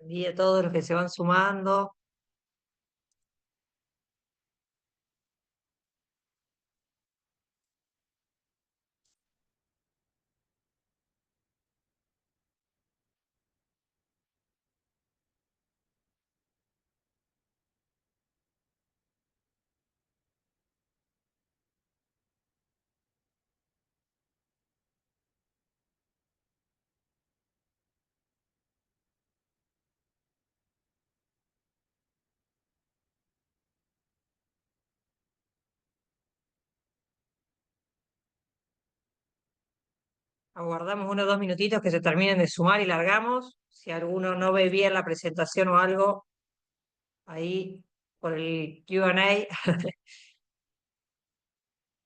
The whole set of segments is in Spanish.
Y a todos los que se van sumando. Aguardamos unos 2 minutitos que se terminen de sumar y largamos. Si alguno no ve bien la presentación o algo, ahí por el Q&A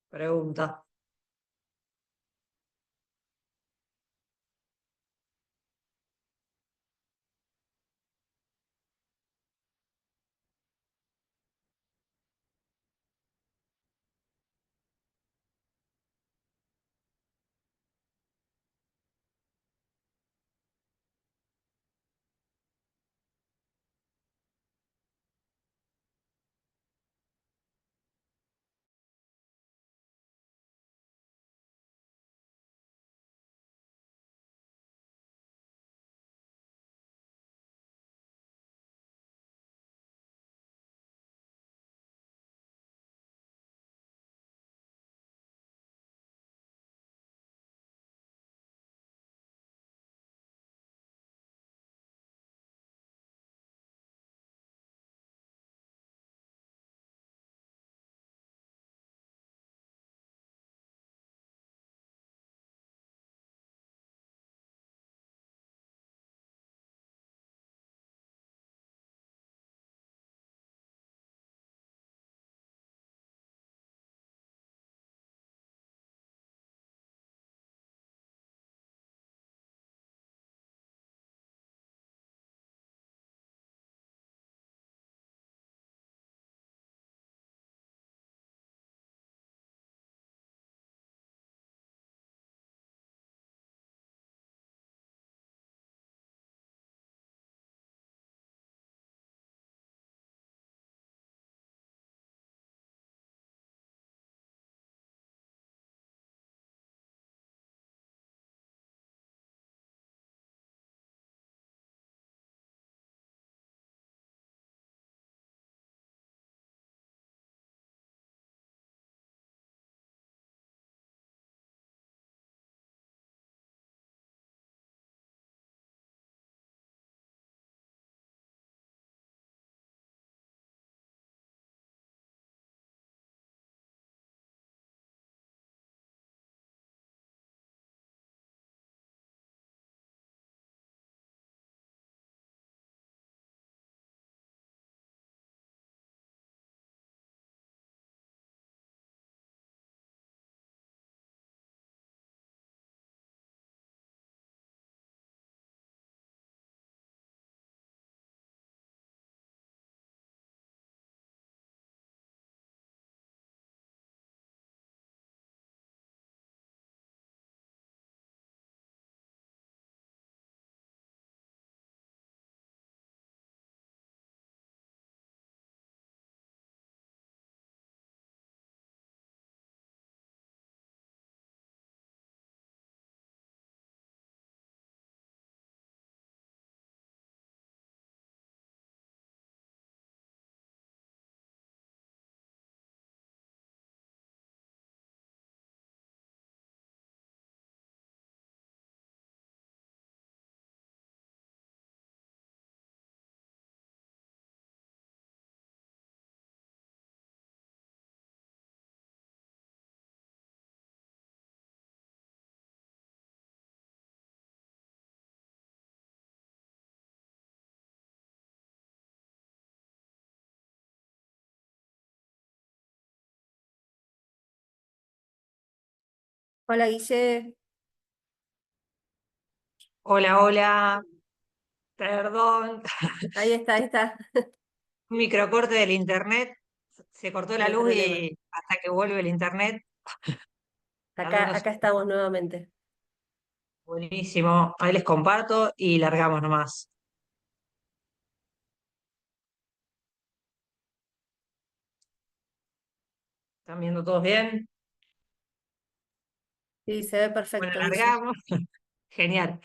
pregunta. Hola Guille, Hola, hola, perdón, ahí está, ahí está, un microcorte del internet. Se cortó no la hay luz problema. y hasta que vuelve el internet, Acá, tarda unos. acá estamos nuevamente. Buenísimo. Ahí les comparto y largamos nomás. ¿Están viendo todos bien? Sí, se ve Bueno, perfecto, Guille. largamos. Genial.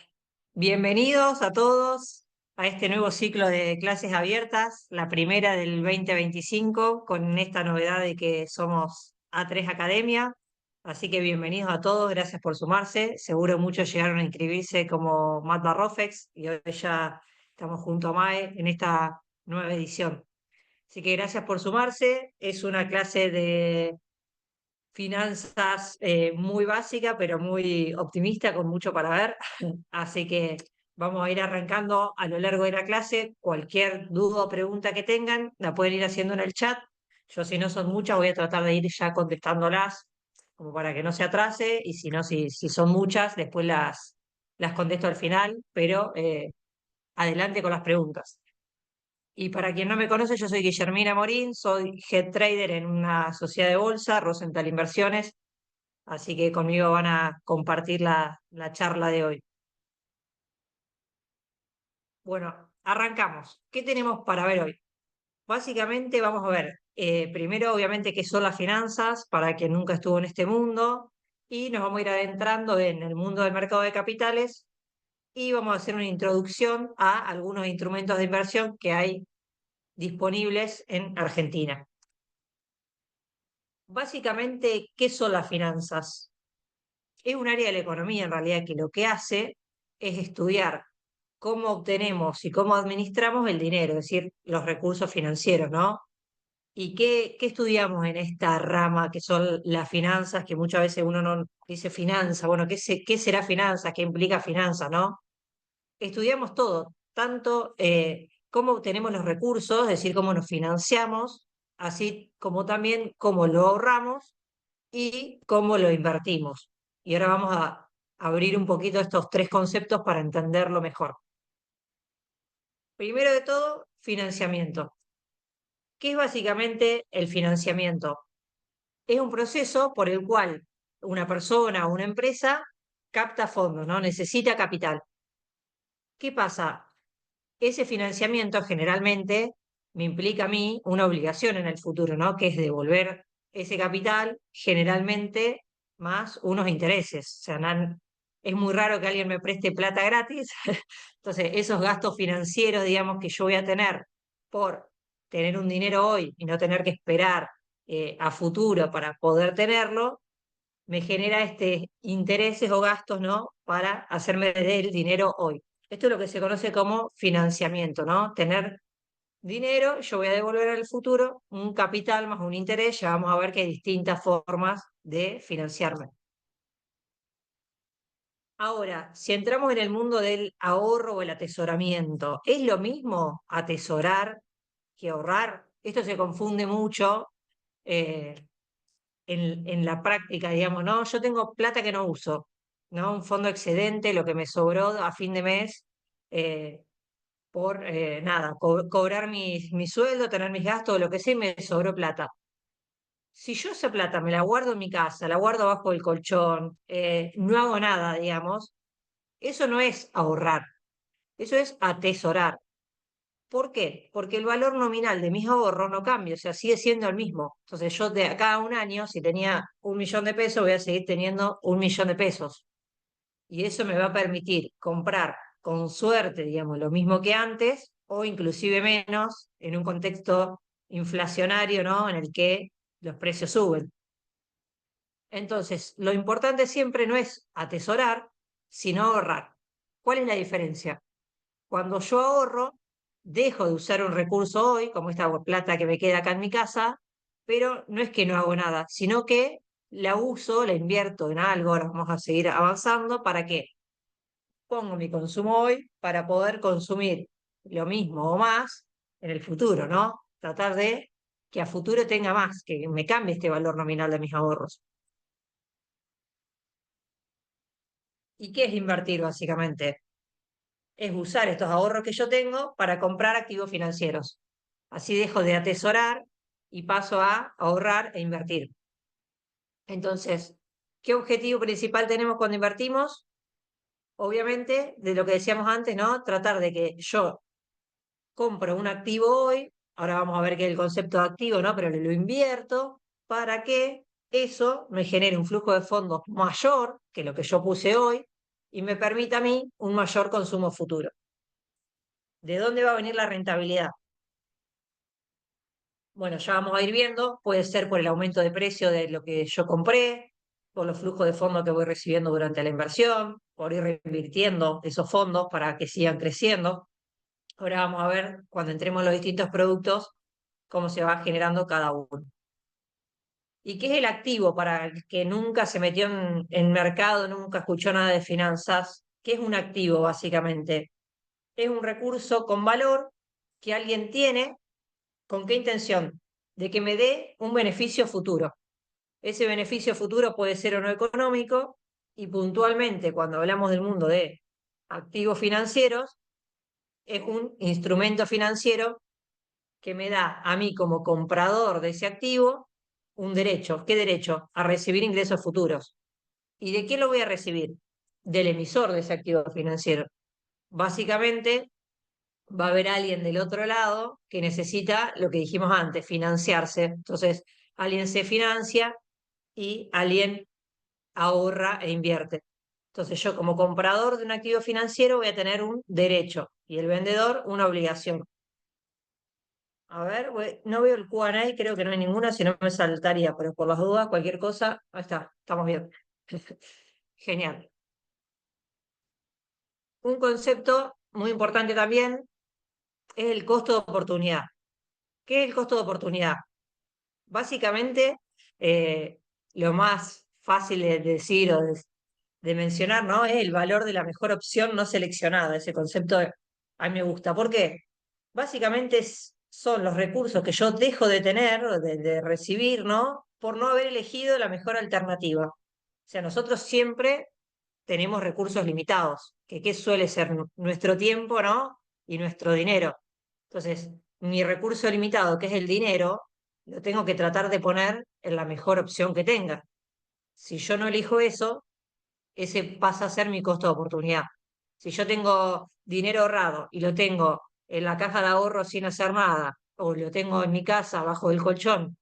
Bienvenidos a todos a este nuevo ciclo de clases abiertas, la primera del 2025, con esta novedad de que somos A3 Academia. Así que bienvenidos a todos, gracias por sumarse. Seguro muchos llegaron a inscribirse como Matt Barrofex y hoy ya estamos junto a Mae en esta nueva edición. Así que gracias por sumarse. Es una clase de finanzas muy básica, pero muy optimista, con mucho para ver. Así que vamos a ir arrancando a lo largo de la clase. Cualquier duda o pregunta que tengan, la pueden ir haciendo en el chat. Yo, si no son muchas, voy a tratar de ir ya contestándolas, como para que no se atrase. Y si no, si son muchas, después las contesto al final, pero adelante con las preguntas. Y para quien no me conoce, yo soy Guillermina Morín, soy head trader en una sociedad de bolsa, Rosenthal Inversiones, así que conmigo van a compartir la charla de hoy. Bueno, arrancamos. ¿Qué tenemos para ver hoy? Básicamente vamos a ver, primero obviamente qué son las finanzas para quien nunca estuvo en este mundo, y nos vamos a ir adentrando en el mundo del mercado de capitales y vamos a hacer una introducción a algunos instrumentos de inversión que hay disponibles en Argentina. Básicamente, ¿qué son las finanzas? Es un área de la economía en realidad que lo que hace es estudiar cómo obtenemos y cómo administramos el dinero, es decir, los recursos financieros, ¿no? ¿Y qué estudiamos en esta rama que son las finanzas, que muchas veces uno no dice finanza, bueno, qué será finanzas? ¿Qué implica finanzas, no? Estudiamos todo, tanto cómo obtenemos los recursos, es decir, cómo nos financiamos, así como también cómo lo ahorramos y cómo lo invertimos. Y ahora vamos a abrir un poquito estos tres conceptos para entenderlo mejor. Primero de todo, financiamiento. ¿Qué es básicamente el financiamiento? Es un proceso por el cual una persona o una empresa capta fondos, ¿no? Necesita capital. ¿Qué pasa? Ese financiamiento generalmente me implica a mí una obligación en el futuro, ¿no? Que es devolver ese capital, generalmente más unos intereses. O sea, es muy raro que alguien me preste plata gratis. Entonces, esos gastos financieros, digamos, que yo voy a tener por tener un dinero hoy y no tener que esperar a futuro para poder tenerlo, me genera este intereses o gastos, ¿no? Para hacerme del dinero hoy. Esto es lo que se conoce como financiamiento, ¿no? Tener dinero, yo voy a devolver al futuro un capital más un interés, ya vamos a ver que hay distintas formas de financiarme. Ahora, si entramos en el mundo del ahorro o el atesoramiento, ¿es lo mismo atesorar que ahorrar? Esto se confunde mucho eh, en la práctica, digamos, ¿no? Yo tengo plata que no uso, ¿no? Un fondo excedente, lo que me sobró a fin de mes, eh, por nada, cobrar mi sueldo, tener mis gastos, lo que sea, y me sobró plata. Si yo esa plata me la guardo en mi casa, la guardo bajo el colchón, no hago nada, digamos, eso no es ahorrar, eso es atesorar. ¿Por qué? Porque el valor nominal de mis ahorros no cambia, o sea, sigue siendo el mismo. Entonces yo de acá a un año, si tenía 1 millón de pesos, voy a seguir teniendo 1 millón de pesos. Y eso me va a permitir comprar con suerte, digamos, lo mismo que antes o inclusive menos en un contexto inflacionario, ¿no? En el que los precios suben. Entonces, lo importante siempre no es atesorar, sino ahorrar. ¿Cuál es la diferencia? Cuando yo ahorro, dejo de usar un recurso hoy, como esta plata que me queda acá en mi casa, pero no es que no hago nada, sino que la uso, la invierto en algo, ahora vamos a seguir avanzando, para que pongo mi consumo hoy para poder consumir lo mismo o más en el futuro, ¿no? Tratar de que a futuro tenga más, que me cambie este valor nominal de mis ahorros. ¿Y qué es invertir básicamente? Es usar estos ahorros que yo tengo para comprar activos financieros. Así dejo de atesorar y paso a ahorrar e invertir. Entonces, ¿qué objetivo principal tenemos cuando invertimos? Obviamente, de lo que decíamos antes, ¿no? Tratar de que yo compro un activo hoy, ahora vamos a ver qué es el concepto de activo, ¿no? Pero lo invierto para que eso me genere un flujo de fondos mayor que lo que yo puse hoy y me permita a mí un mayor consumo futuro. ¿De dónde va a venir la rentabilidad? Bueno, ya vamos a ir viendo, puede ser por el aumento de precio de lo que yo compré, por los flujos de fondos que voy recibiendo durante la inversión, por ir reinvirtiendo esos fondos para que sigan creciendo. Ahora vamos a ver, cuando entremos en los distintos productos, cómo se va generando cada uno. ¿Y qué es el activo para el que nunca se metió en mercado, nunca escuchó nada de finanzas? ¿Qué es un activo, básicamente? Es un recurso con valor que alguien tiene. ¿Con qué intención? De que me dé un beneficio futuro. Ese beneficio futuro puede ser o no económico y puntualmente cuando hablamos del mundo de activos financieros, es un instrumento financiero que me da a mí como comprador de ese activo un derecho. ¿Qué derecho? A recibir ingresos futuros. ¿Y de qué lo voy a recibir? Del emisor de ese activo financiero. Básicamente, va a haber alguien del otro lado que necesita lo que dijimos antes, financiarse. Entonces, alguien se financia y alguien ahorra e invierte. Entonces, yo como comprador de un activo financiero voy a tener un derecho y el vendedor una obligación. A ver, no veo el Q&A, creo que no hay ninguna, si no me saltaría, pero por las dudas, cualquier cosa, ahí está, estamos bien. Genial. Un concepto muy importante también es el costo de oportunidad. ¿Qué es el costo de oportunidad? Básicamente, eh, lo más fácil de decir o de mencionar, ¿no? Es el valor de la mejor opción no seleccionada. Ese concepto a mí me gusta. ¿Por qué? Básicamente son los recursos que yo dejo de tener, o de recibir, ¿no? Por no haber elegido la mejor alternativa. O sea, nosotros siempre tenemos recursos limitados, que ¿qué suele ser nuestro tiempo, ¿no? Y nuestro dinero. Entonces, mi recurso limitado, que es el dinero, lo tengo que tratar de poner en la mejor opción que tenga. Si yo no elijo eso, ese pasa a ser mi costo de oportunidad. Si yo tengo dinero ahorrado y lo tengo en la caja de ahorro sin hacer nada, o lo tengo en mi casa bajo el colchón,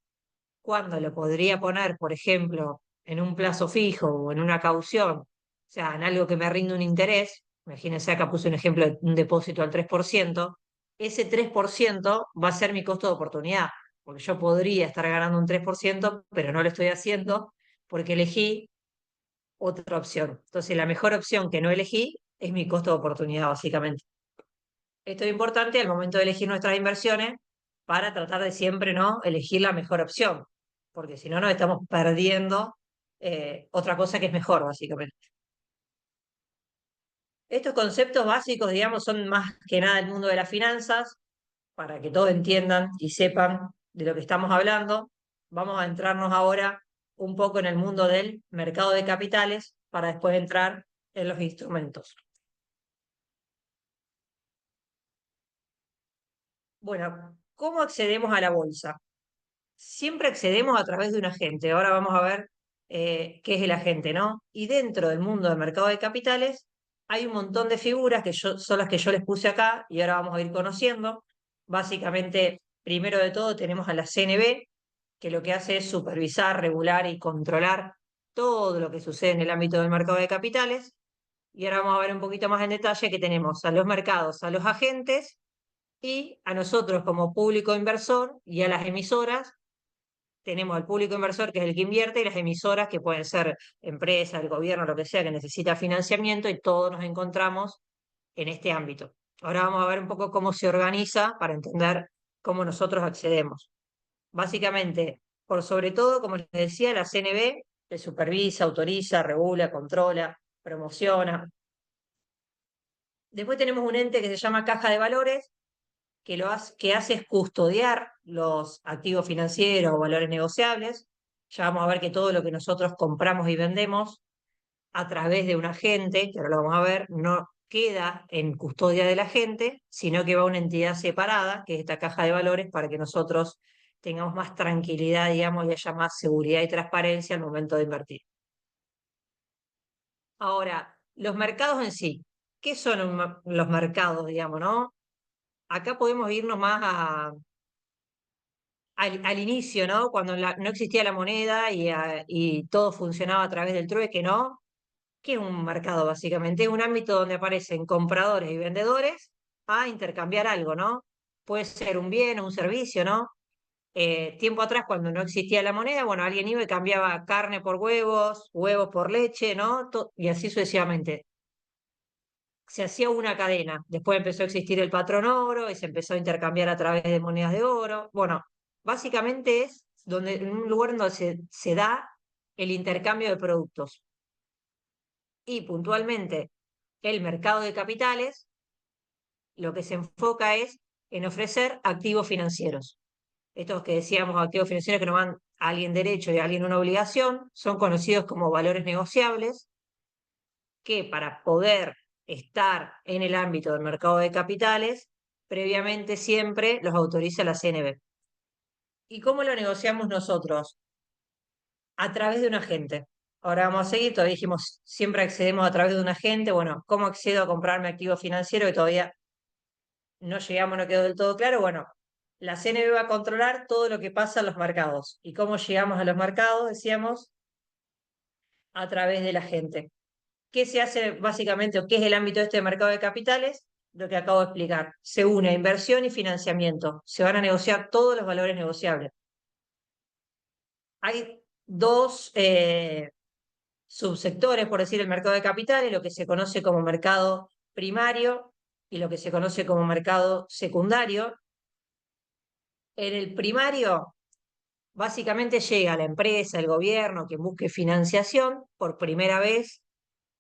cuando lo podría poner, por ejemplo, en un plazo fijo o en una caución, o sea, en algo que me rinde un interés, imagínense acá puse un ejemplo de un depósito al 3%, ese 3% va a ser mi costo de oportunidad, porque yo podría estar ganando un 3%, pero no lo estoy haciendo porque elegí otra opción. Entonces, la mejor opción que no elegí es mi costo de oportunidad, básicamente. Esto es importante al momento de elegir nuestras inversiones para tratar de siempre no elegir la mejor opción, porque si no nos estamos perdiendo otra cosa que es mejor, básicamente. Estos conceptos básicos, digamos, son más que nada el mundo de las finanzas, para que todos entiendan y sepan de lo que estamos hablando. Vamos a entrarnos ahora un poco en el mundo del mercado de capitales para después entrar en los instrumentos. Bueno, ¿cómo accedemos a la bolsa? Siempre accedemos a través de un agente. Ahora vamos a ver qué es el agente, ¿no? Y dentro del mundo del mercado de capitales hay un montón de figuras que son las que yo les puse acá y ahora vamos a ir conociendo. Básicamente, primero de todo tenemos a la CNB, que lo que hace es supervisar, regular y controlar todo lo que sucede en el ámbito del mercado de capitales. Y ahora vamos a ver un poquito más en detalle que tenemos a los mercados, a los agentes y a nosotros como público inversor y a las emisoras. Tenemos al público inversor, que es el que invierte, y las emisoras, que pueden ser empresas, el gobierno, lo que sea, que necesita financiamiento, y todos nos encontramos en este ámbito. Ahora vamos a ver un poco cómo se organiza para entender cómo nosotros accedemos. Básicamente, por sobre todo, como les decía, la CNB que supervisa, autoriza, regula, controla, promociona. Después tenemos un ente que se llama Caja de Valores, que hace es custodiar los activos financieros o valores negociables. Ya vamos a ver que todo lo que nosotros compramos y vendemos a través de un agente, que ahora lo vamos a ver, no queda en custodia del agente, sino que va a una entidad separada, que es esta caja de valores, para que nosotros tengamos más tranquilidad, digamos, y haya más seguridad y transparencia al momento de invertir. Ahora, los mercados en sí. ¿Qué son los mercados, digamos, no? Acá podemos irnos más al inicio, ¿no? Cuando no existía la moneda y todo funcionaba a través del trueque, ¿no? ¿Qué es un mercado básicamente? Es un ámbito donde aparecen compradores y vendedores a intercambiar algo, ¿no? Puede ser un bien o un servicio, ¿no? Tiempo atrás, cuando no existía la moneda, bueno, alguien iba y cambiaba carne por huevos, huevos por leche, ¿no? Y así sucesivamente. Se hacía una cadena. Después empezó a existir el patrón oro y se empezó a intercambiar a través de monedas de oro. Bueno, básicamente es un lugar donde se da el intercambio de productos. Y puntualmente, el mercado de capitales lo que se enfoca es en ofrecer activos financieros. Estos que decíamos, activos financieros que no van a alguien derecho y a alguien una obligación, son conocidos como valores negociables, que para poder estar en el ámbito del mercado de capitales, previamente siempre los autoriza la CNB. ¿Y cómo lo negociamos nosotros? A través de un agente. Ahora vamos a seguir, todavía dijimos, siempre accedemos a través de un agente. Bueno, ¿cómo accedo a comprarme activo financiero? Que todavía no llegamos, no quedó del todo claro. Bueno, la CNB va a controlar todo lo que pasa en los mercados. ¿Y cómo llegamos a los mercados? Decíamos, a través de la gente. ¿Qué se hace básicamente o qué es el ámbito de este mercado de capitales? Lo que acabo de explicar. Se une inversión y financiamiento. Se van a negociar todos los valores negociables. Hay dos subsectores, por decir, el mercado de capitales, lo que se conoce como mercado primario y lo que se conoce como mercado secundario. En el primario, básicamente llega la empresa, el gobierno que busque financiación por primera vez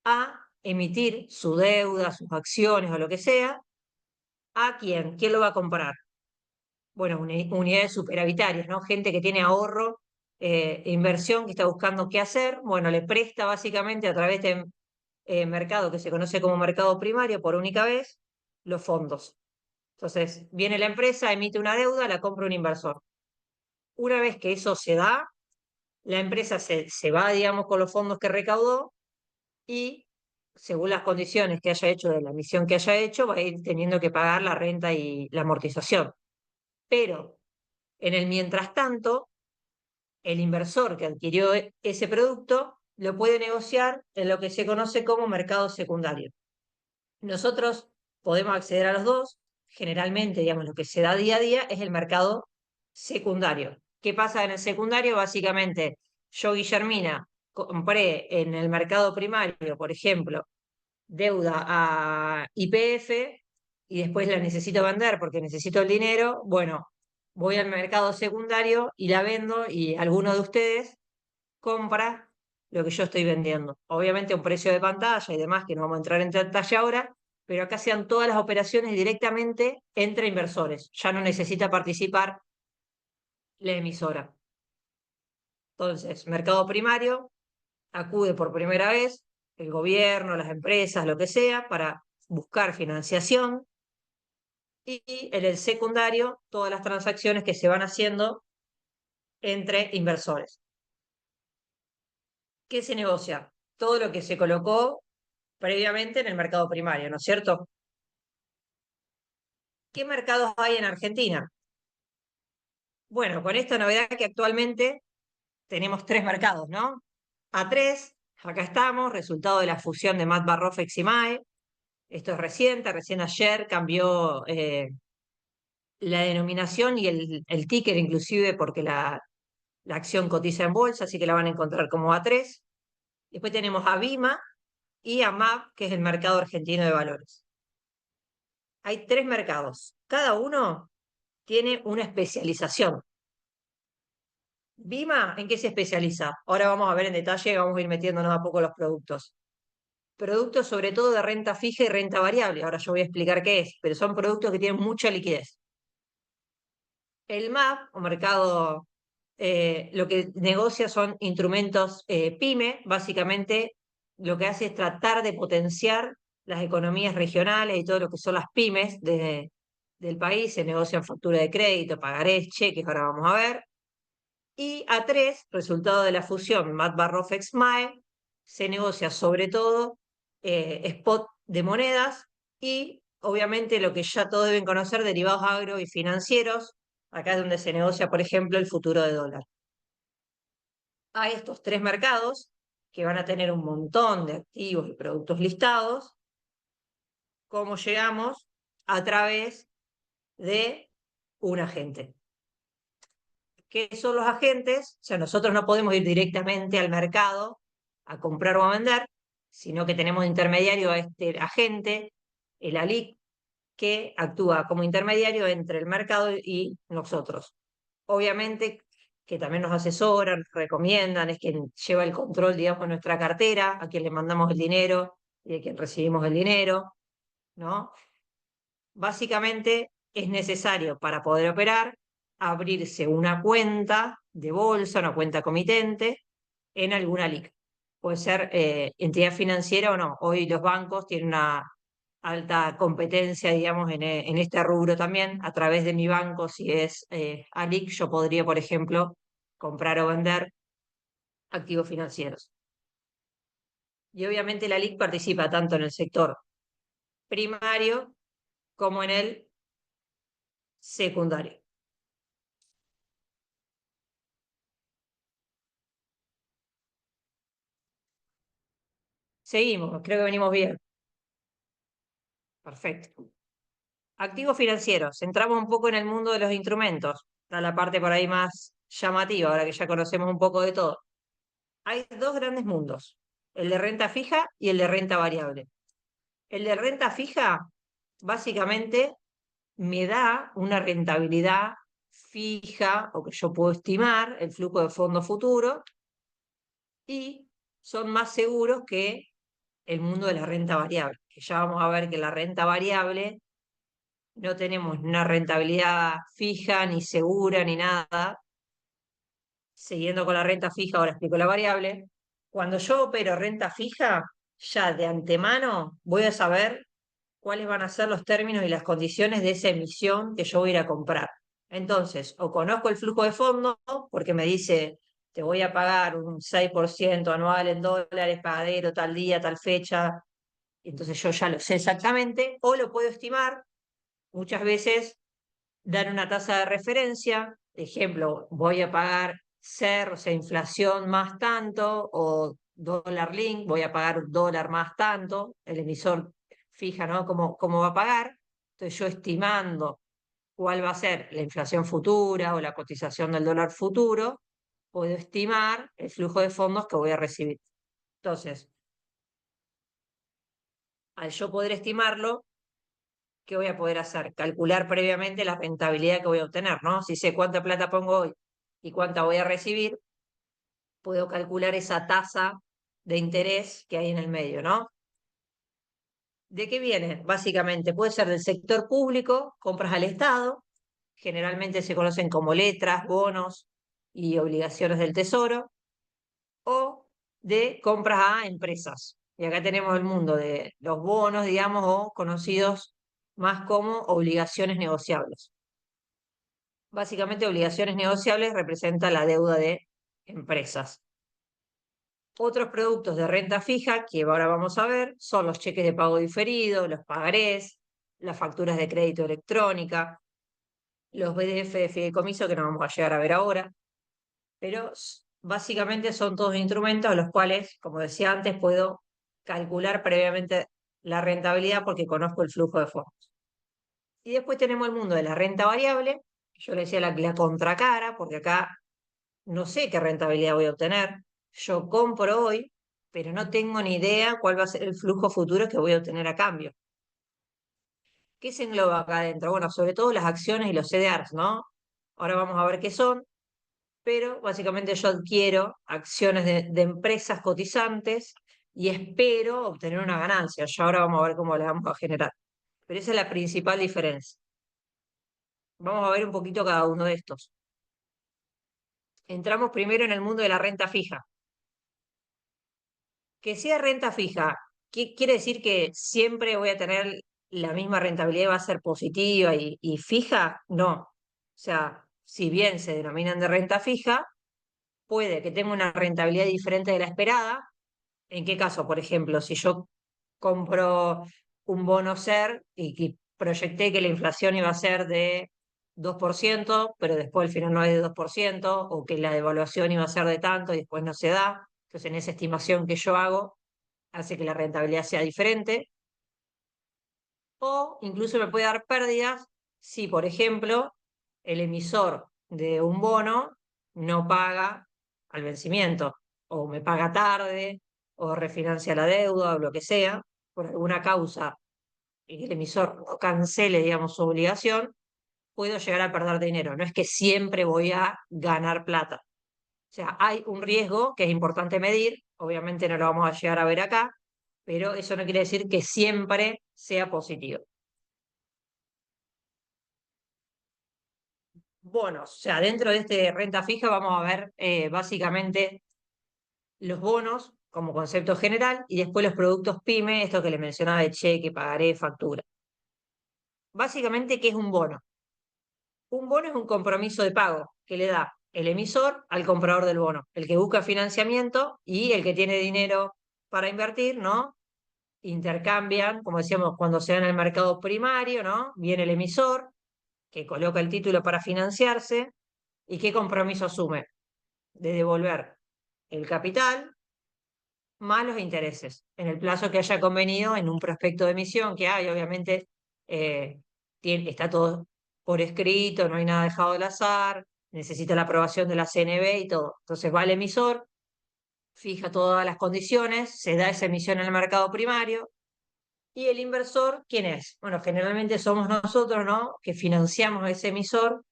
a emitir su deuda, sus acciones o lo que sea. ¿A quién? ¿Quién lo va a comprar? Bueno, unidades superavitarias, ¿no? Gente que tiene ahorro, inversión, que está buscando qué hacer. Bueno, le presta básicamente a través de mercado que se conoce como mercado primario por única vez los fondos. Entonces, viene la empresa, emite una deuda, la compra un inversor. Una vez que eso se da, la empresa se va, digamos, con los fondos que recaudó y, según las condiciones que haya hecho de la emisión que haya hecho, va a ir teniendo que pagar la renta y la amortización. Pero en el mientras tanto, el inversor que adquirió ese producto lo puede negociar en lo que se conoce como mercado secundario. Nosotros podemos acceder a los dos. Generalmente, digamos, lo que se da día a día es el mercado secundario. ¿Qué pasa en el secundario? Básicamente, yo, Guillermina, compré en el mercado primario, por ejemplo, deuda a YPF y después la necesito vender porque necesito el dinero. Bueno, voy al mercado secundario y la vendo y alguno de ustedes compra lo que yo estoy vendiendo. Obviamente a un precio de pantalla y demás, que no vamos a entrar en detalle ahora, pero acá sean todas las operaciones directamente entre inversores. Ya no necesita participar la emisora. Entonces, mercado primario, acude por primera vez el gobierno, las empresas, lo que sea, para buscar financiación. Y en el secundario, todas las transacciones que se van haciendo entre inversores. ¿Qué se negocia? Todo lo que se colocó previamente en el mercado primario, ¿no es cierto? ¿Qué mercados hay en Argentina? Bueno, con esta novedad que actualmente tenemos tres mercados, ¿no? A3, acá estamos, resultado de la fusión de Mat Barrofex y MAE. Esto es reciente, recién ayer cambió la denominación y el ticker inclusive porque la acción cotiza en bolsa, así que la van a encontrar como A3. Después tenemos a BIMA y a MAP, que es el mercado argentino de valores. Hay tres mercados, cada uno tiene una especialización. ¿BIMA en qué se especializa? Ahora vamos a ver en detalle, vamos a ir metiéndonos a poco los productos. Productos sobre todo de renta fija y renta variable. Ahora yo voy a explicar qué es, pero son productos que tienen mucha liquidez. El MAP, o mercado, lo que negocia son instrumentos PYME, básicamente lo que hace es tratar de potenciar las economías regionales y todo lo que son las pymes del país. Se negocian factura de crédito, pagarés, cheques, ahora vamos a ver. Y A3, resultado de la fusión MAT-FEXMAE, se negocia sobre todo spot de monedas y obviamente lo que ya todos deben conocer, derivados agro y financieros, Acá es donde se negocia, por ejemplo, el futuro de dólar. Hay estos tres mercados que van a tener un montón de activos y productos listados. ¿Cómo llegamos? A través de un agente. ¿Qué son los agentes? O sea, nosotros no podemos ir directamente al mercado a comprar o a vender, sino que tenemos intermediario a este agente, el ALIC, que actúa como intermediario entre el mercado y nosotros. Obviamente que también nos asesoran, recomiendan, es quien lleva el control, digamos, de nuestra cartera, a quien le mandamos el dinero y a quien recibimos el dinero, ¿no? Básicamente es necesario para poder operar abrirse una cuenta de bolsa, una cuenta comitente en alguna LIC. Puede ser entidad financiera o no. Hoy los bancos tienen una alta competencia, digamos, en este rubro también. A través de mi banco, si es ALIC, yo podría, por ejemplo, comprar o vender activos financieros. Y obviamente la LIC participa tanto en el sector primario como en el secundario. Seguimos, creo que venimos bien. Perfecto. Activos financieros. Entramos un poco en el mundo de los instrumentos. Está la parte por ahí más llamativa, ahora que ya conocemos un poco de todo. Hay dos grandes mundos, el de renta fija y el de renta variable. El de renta fija, básicamente, me da una rentabilidad fija o que yo puedo estimar el flujo de fondos futuro y son más seguros que el mundo de la renta variable, que ya vamos a ver que la renta variable no tenemos una rentabilidad fija, ni segura, ni nada. Siguiendo con la renta fija, ahora explico la variable. Cuando yo opero renta fija, ya de antemano voy a saber cuáles van a ser los términos y las condiciones de esa emisión que yo voy a ir a comprar. Entonces, o conozco el flujo de fondos, porque me dice, te voy a pagar un 6% anual en dólares, pagadero, tal día, tal fecha, entonces yo ya lo sé exactamente, o lo puedo estimar. Muchas veces dan una tasa de referencia, ejemplo, voy a pagar SER, o sea, inflación más tanto, o dólar link, voy a pagar dólar más tanto, el emisor fija, ¿no? ¿Cómo va a pagar? Entonces yo estimando cuál va a ser la inflación futura o la cotización del dólar futuro, puedo estimar el flujo de fondos que voy a recibir. Entonces, al yo poder estimarlo, ¿qué voy a poder hacer? Calcular previamente la rentabilidad que voy a obtener, ¿no? Si sé cuánta plata pongo hoy y cuánta voy a recibir, puedo calcular esa tasa de interés que hay en el medio, ¿no? ¿De qué viene? Básicamente puede ser del sector público, compras al Estado, generalmente se conocen como letras, bonos y obligaciones del Tesoro, o de compras a empresas. Y acá tenemos el mundo de los bonos, digamos, o conocidos más como obligaciones negociables. Básicamente, obligaciones negociables representa la deuda de empresas. Otros productos de renta fija que ahora vamos a ver son los cheques de pago diferido, los pagarés, las facturas de crédito electrónica, los BDF de fideicomiso que no vamos a llegar a ver ahora, pero básicamente son todos instrumentos a los cuales, como decía antes, puedo calcular previamente la rentabilidad porque conozco el flujo de fondos. Y después tenemos el mundo de la renta variable, yo le decía la contracara, porque acá no sé qué rentabilidad voy a obtener. Yo compro hoy, pero no tengo ni idea cuál va a ser el flujo futuro que voy a obtener a cambio. ¿Qué se engloba acá adentro? Bueno, sobre todo las acciones y los CDRs, ¿no? Ahora vamos a ver qué son, pero básicamente yo adquiero acciones de empresas cotizantes y espero obtener una ganancia. Ya ahora vamos a ver cómo la vamos a generar. Pero esa es la principal diferencia. Vamos a ver un poquito cada uno de estos. Entramos primero en el mundo de la renta fija. Que sea renta fija, ¿qué quiere decir que siempre voy a tener la misma rentabilidad y va a ser positiva y fija? No. O sea, si bien se denominan de renta fija, puede que tenga una rentabilidad diferente de la esperada. ¿En qué caso? Por ejemplo, si yo compro un bono SER y proyecté que la inflación iba a ser de 2%, pero después al final no es de 2%, o que la devaluación iba a ser de tanto y después no se da. Entonces, en esa estimación que yo hago, hace que la rentabilidad sea diferente. O incluso me puede dar pérdidas si, por ejemplo, el emisor de un bono no paga al vencimiento, o me paga tarde, o refinancia la deuda, o lo que sea, por alguna causa, y el emisor no cancele, digamos, su obligación, puedo llegar a perder dinero. No es que siempre voy a ganar plata. O sea, hay un riesgo que es importante medir, obviamente no lo vamos a llegar a ver acá, pero eso no quiere decir que siempre sea positivo. Bonos, o sea, dentro de este renta fija vamos a ver básicamente los bonos como concepto general y después los productos PYME, esto que le mencionaba de cheque, pagaré, factura. Básicamente, ¿qué es un bono? Un bono es un compromiso de pago que le da el emisor al comprador del bono, el que busca financiamiento y el que tiene dinero para invertir, ¿no? Intercambian, como decíamos, cuando se da en el mercado primario, ¿no? Viene el emisor que coloca el título para financiarse y qué compromiso asume de devolver el capital más los intereses en el plazo que haya convenido en un prospecto de emisión que hay, obviamente eh, está todo por escrito, no hay nada dejado al azar, necesita la aprobación de la CNB y todo. Entonces va el emisor, fija todas las condiciones, se da esa emisión en el mercado primario. ¿Y el inversor quién es? Bueno, generalmente somos nosotros, ¿no? Que financiamos a ese emisor.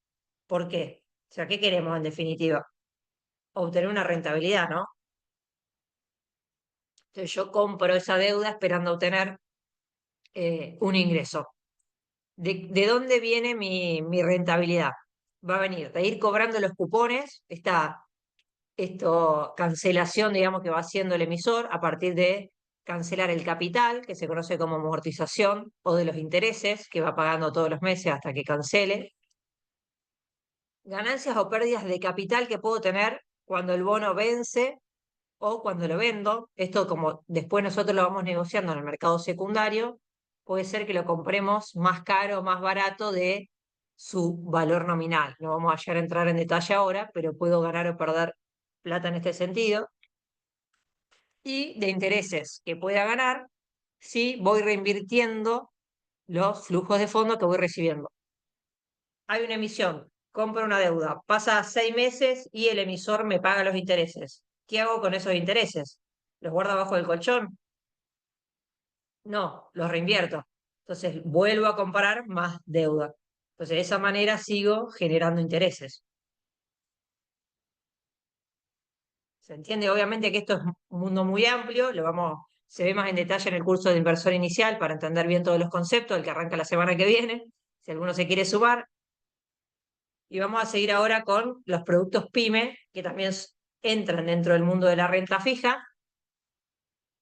¿Por qué? O sea, ¿qué queremos en definitiva? Obtener una rentabilidad, ¿no? Entonces yo compro esa deuda esperando obtener un ingreso. ¿De dónde viene mi rentabilidad? Va a venir de ir cobrando los cupones, esta cancelación, digamos, que va haciendo el emisor a partir de cancelar el capital, que se conoce como amortización, o de los intereses, que va pagando todos los meses hasta que cancele. Ganancias o pérdidas de capital que puedo tener cuando el bono vence o cuando lo vendo. Esto, como después nosotros lo vamos negociando en el mercado secundario, puede ser que lo compremos más caro o más barato de su valor nominal. No vamos a llegar a entrar en detalle ahora, pero puedo ganar o perder plata en este sentido. Y de intereses que pueda ganar si voy reinvirtiendo los flujos de fondo que voy recibiendo. Hay una emisión, compro una deuda, pasa 6 meses y el emisor me paga los intereses. ¿Qué hago con esos intereses? ¿Los guardo abajo del colchón? No, los reinvierto. Entonces vuelvo a comprar más deuda. Entonces de esa manera sigo generando intereses. ¿Se entiende? Obviamente que esto es un mundo muy amplio, se ve más en detalle en el curso de inversor inicial para entender bien todos los conceptos, el que arranca la semana que viene, si alguno se quiere sumar. Y vamos a seguir ahora con los productos PYME, que también entran dentro del mundo de la renta fija.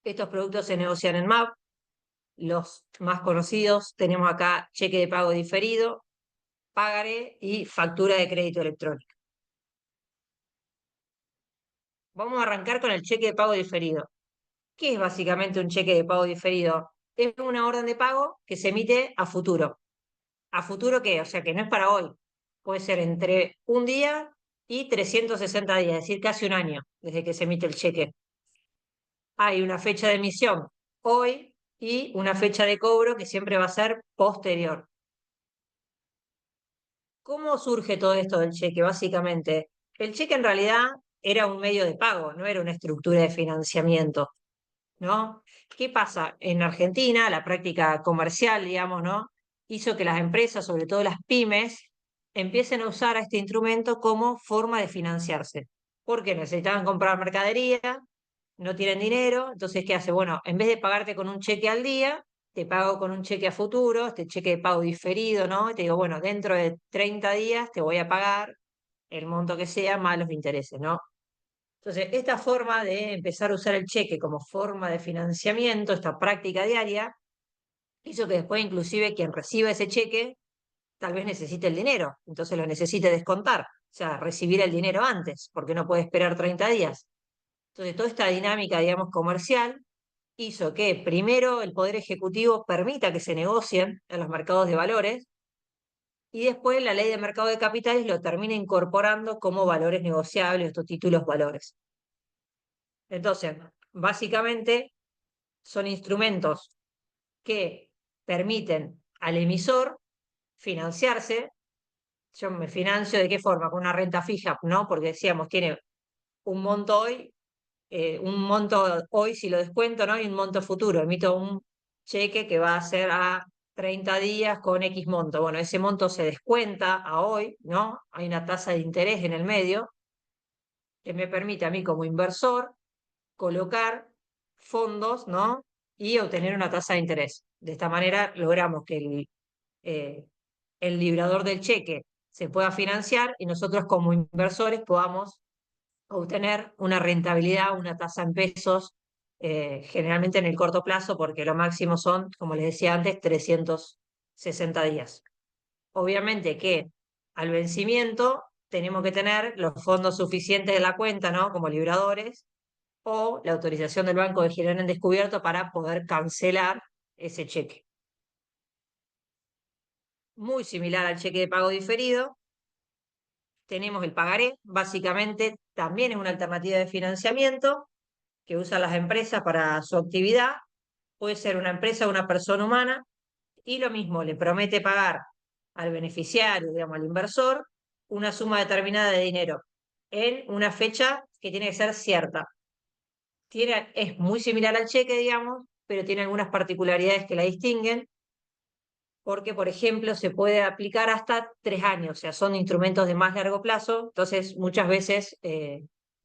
Estos productos se negocian en MAP. Los más conocidos tenemos acá cheque de pago diferido, pagaré y factura de crédito electrónico. Vamos a arrancar con el cheque de pago diferido. ¿Qué es básicamente un cheque de pago diferido? Es una orden de pago que se emite a futuro. ¿A futuro qué? O sea, que no es para hoy. Puede ser entre un día y 360 días, es decir, casi un año desde que se emite el cheque. Hay una fecha de emisión hoy y una fecha de cobro que siempre va a ser posterior. ¿Cómo surge todo esto del cheque? Básicamente, el cheque en realidad era un medio de pago, no era una estructura de financiamiento, ¿no? ¿Qué pasa? En Argentina, la práctica comercial, digamos, ¿no? Hizo que las empresas, sobre todo las pymes, empiecen a usar a este instrumento como forma de financiarse. Porque necesitaban comprar mercadería, no tienen dinero, entonces, ¿qué hace? Bueno, en vez de pagarte con un cheque al día, te pago con un cheque a futuro, este cheque de pago diferido, ¿no? Y te digo, bueno, dentro de 30 días te voy a pagar el monto que sea más los intereses, ¿no? Entonces, esta forma de empezar a usar el cheque como forma de financiamiento, esta práctica diaria, hizo que después inclusive quien reciba ese cheque tal vez necesite el dinero, entonces lo necesite descontar, o sea, recibir el dinero antes, porque no puede esperar 30 días. Entonces, toda esta dinámica, digamos, comercial hizo que primero el Poder Ejecutivo permita que se negocien en los mercados de valores y después la ley de mercado de capitales lo termina incorporando como valores negociables, estos títulos valores. Entonces, básicamente son instrumentos que permiten al emisor financiarse. Yo me financio de qué forma, con una renta fija, ¿no? Porque decíamos, tiene un monto hoy si lo descuento, ¿no? Y un monto futuro. Emito un cheque que va a ser a 30 días con X monto. Bueno, ese monto se descuenta a hoy, ¿no? Hay una tasa de interés en el medio que me permite a mí como inversor colocar fondos, ¿no? Y obtener una tasa de interés. De esta manera logramos que eh, el librador del cheque se pueda financiar y nosotros como inversores podamos obtener una rentabilidad, una tasa en pesos, generalmente en el corto plazo, porque lo máximo son, como les decía antes, 360 días. Obviamente que al vencimiento tenemos que tener los fondos suficientes de la cuenta, ¿no? Como libradores, o la autorización del banco de girar en descubierto para poder cancelar ese cheque. Muy similar al cheque de pago diferido, tenemos el pagaré, básicamente también es una alternativa de financiamiento que usan las empresas para su actividad. Puede ser una empresa o una persona humana, y lo mismo, le promete pagar al beneficiario, digamos, al inversor, una suma determinada de dinero en una fecha que tiene que ser cierta. Es muy similar al cheque, digamos, pero tiene algunas particularidades que la distinguen, porque, por ejemplo, se puede aplicar hasta 3 años, o sea, son instrumentos de más largo plazo, entonces muchas veces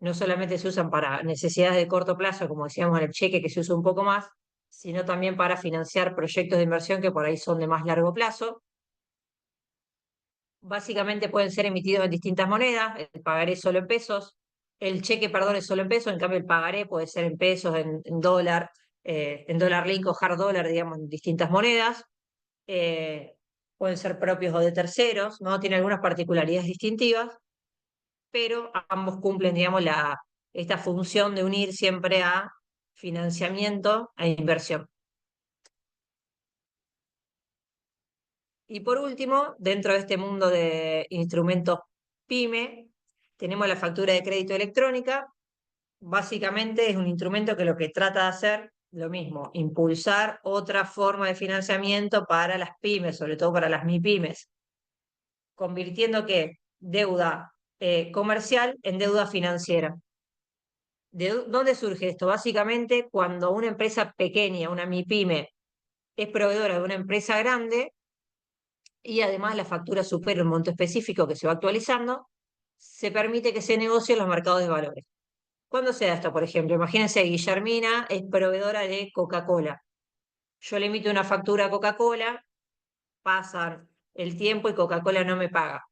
no solamente se usan para necesidades de corto plazo, como decíamos en el cheque, que se usa un poco más, sino también para financiar proyectos de inversión que por ahí son de más largo plazo. Básicamente pueden ser emitidos en distintas monedas, el pagaré solo en pesos, el cheque, perdón, es solo en pesos, en cambio el pagaré puede ser en pesos, en dólar link o hard dólar, digamos, en distintas monedas. eh, Pueden ser propios o de terceros, ¿no? Tiene algunas particularidades distintivas, pero ambos cumplen, digamos, esta función de unir siempre a financiamiento e inversión. Y por último, dentro de este mundo de instrumentos PYME, tenemos la factura de crédito electrónica. Básicamente es un instrumento que lo que trata de hacer, lo mismo, impulsar otra forma de financiamiento para las pymes, sobre todo para las MIPYMES, convirtiendo que deuda comercial en deuda financiera. ¿De dónde surge esto? Básicamente, cuando una empresa pequeña, una MIPYME, es proveedora de una empresa grande y además la factura supera un monto específico que se va actualizando, se permite que se negocie en los mercados de valores. ¿Cuándo se da esto, por ejemplo? Imagínense, Guillermina es proveedora de Coca-Cola. Yo le emito una factura a Coca-Cola, pasan el tiempo y Coca-Cola no me paga.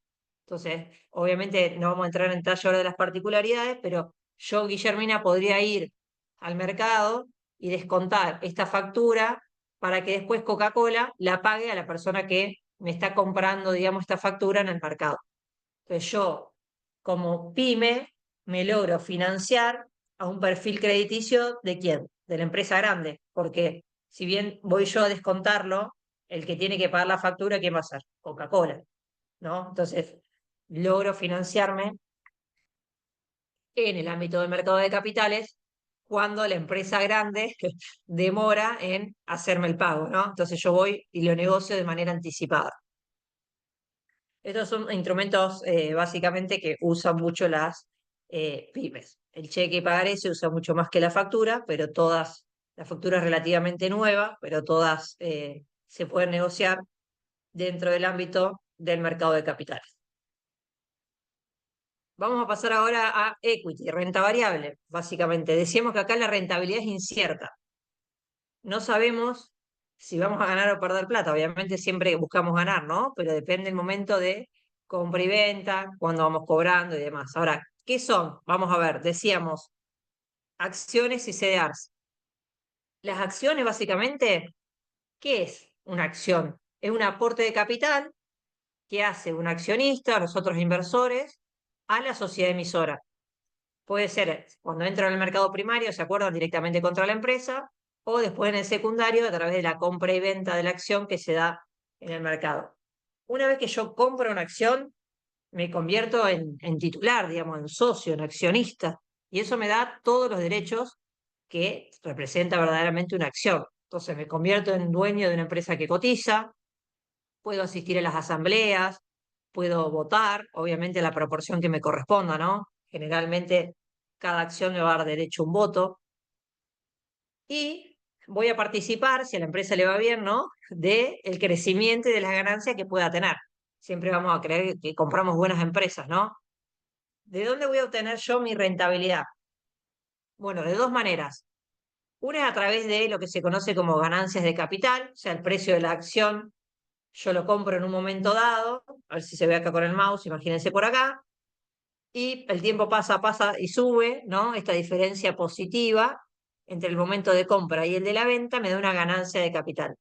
Entonces, obviamente no vamos a entrar en detalle ahora de las particularidades, pero yo, Guillermina, podría ir al mercado y descontar esta factura para que después Coca-Cola la pague a la persona que me está comprando, digamos, esta factura en el mercado. Entonces yo, como pyme, me logro financiar a un perfil crediticio de quién, de la empresa grande, porque si bien voy yo a descontarlo, el que tiene que pagar la factura, ¿quién va a ser? Coca-Cola, ¿no? Entonces, logro financiarme en el ámbito del mercado de capitales cuando la empresa grande demora en hacerme el pago, ¿no? Entonces yo voy y lo negocio de manera anticipada. Estos son instrumentos básicamente que usan mucho las pymes. El cheque y pagaré se usa mucho más que la factura, pero la factura es relativamente nueva, pero todas se pueden negociar dentro del ámbito del mercado de capitales. Vamos a pasar ahora a equity, renta variable, básicamente. Decíamos que acá la rentabilidad es incierta. No sabemos si vamos a ganar o perder plata. Obviamente siempre buscamos ganar, ¿no? Pero depende el momento de compra y venta, cuando vamos cobrando y demás. Ahora, ¿qué son? Vamos a ver, decíamos acciones y CDRs. Las acciones, básicamente, ¿qué es una acción? Es un aporte de capital que hace un accionista, nosotros inversores, a la sociedad emisora. Puede ser cuando entra en el mercado primario, se acuerdan directamente contra la empresa, o después en el secundario a través de la compra y venta de la acción que se da en el mercado. Una vez que yo compro una acción, me convierto en titular, digamos, en socio, en accionista, y eso me da todos los derechos que representa verdaderamente una acción. Entonces me convierto en dueño de una empresa que cotiza, puedo asistir a las asambleas, puedo votar, obviamente a la proporción que me corresponda, ¿no? Generalmente cada acción me va a dar derecho a un voto y voy a participar, si a la empresa le va bien, ¿no? De el crecimiento y de las ganancias que pueda tener. Siempre vamos a creer que compramos buenas empresas, ¿no? ¿De dónde voy a obtener yo mi rentabilidad? Bueno, de dos maneras. Una es a través de lo que se conoce como ganancias de capital, o sea, el precio de la acción, yo lo compro en un momento dado, a ver si se ve acá con el mouse, imagínense por acá, y el tiempo pasa y sube, ¿no? Esta diferencia positiva entre el momento de compra y el de la venta me da una ganancia de capital.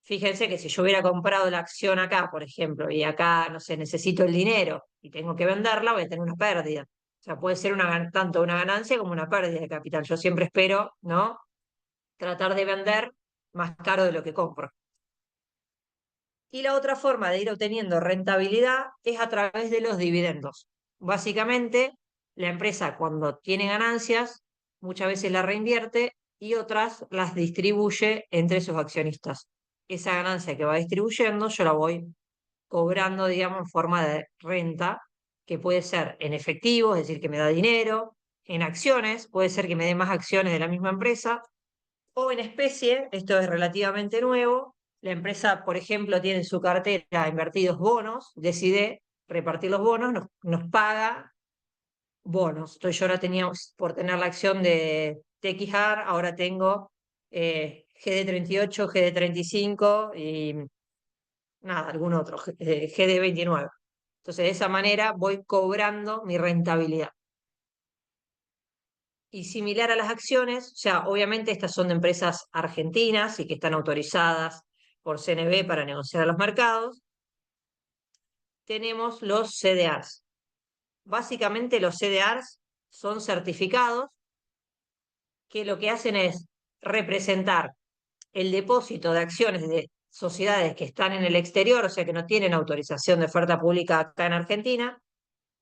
Fíjense que si yo hubiera comprado la acción acá, por ejemplo, y acá, no sé, necesito el dinero y tengo que venderla, voy a tener una pérdida. O sea, puede ser tanto una ganancia como una pérdida de capital. Yo siempre espero, ¿no? Tratar de vender más caro de lo que compro. Y la otra forma de ir obteniendo rentabilidad es a través de los dividendos. Básicamente, la empresa cuando tiene ganancias, muchas veces las reinvierte y otras las distribuye entre sus accionistas. Esa ganancia que va distribuyendo, yo la voy cobrando, digamos, en forma de renta, que puede ser en efectivo, es decir, que me da dinero, en acciones, puede ser que me dé más acciones de la misma empresa, o en especie, esto es relativamente nuevo, la empresa, por ejemplo, tiene en su cartera invertidos bonos, decide repartir los bonos, nos paga bonos. Entonces yo ahora tenía, por tener la acción de Tequijard, ahora tengo GD38, GD35 y nada, algún otro, GD29. Entonces de esa manera voy cobrando mi rentabilidad. Y similar a las acciones, o sea, obviamente estas son de empresas argentinas y que están autorizadas por CNB para negociar a los mercados, tenemos los CDRs. Básicamente los CDRs son certificados que lo que hacen es representar el depósito de acciones de sociedades que están en el exterior, o sea, que no tienen autorización de oferta pública acá en Argentina.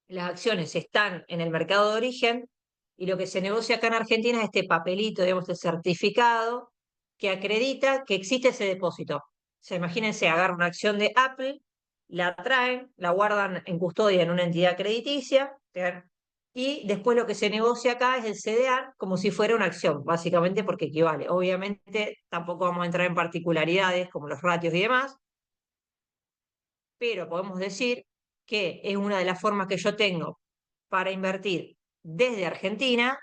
Las acciones están en el mercado de origen y lo que se negocia acá en Argentina es este papelito, digamos, este certificado que acredita que existe ese depósito. O sea, imagínense, agarran una acción de Apple, la traen, la guardan en custodia en una entidad crediticia, y después lo que se negocia acá es el CDR como si fuera una acción, básicamente porque equivale. Obviamente tampoco vamos a entrar en particularidades como los ratios y demás, pero podemos decir que es una de las formas que yo tengo para invertir desde Argentina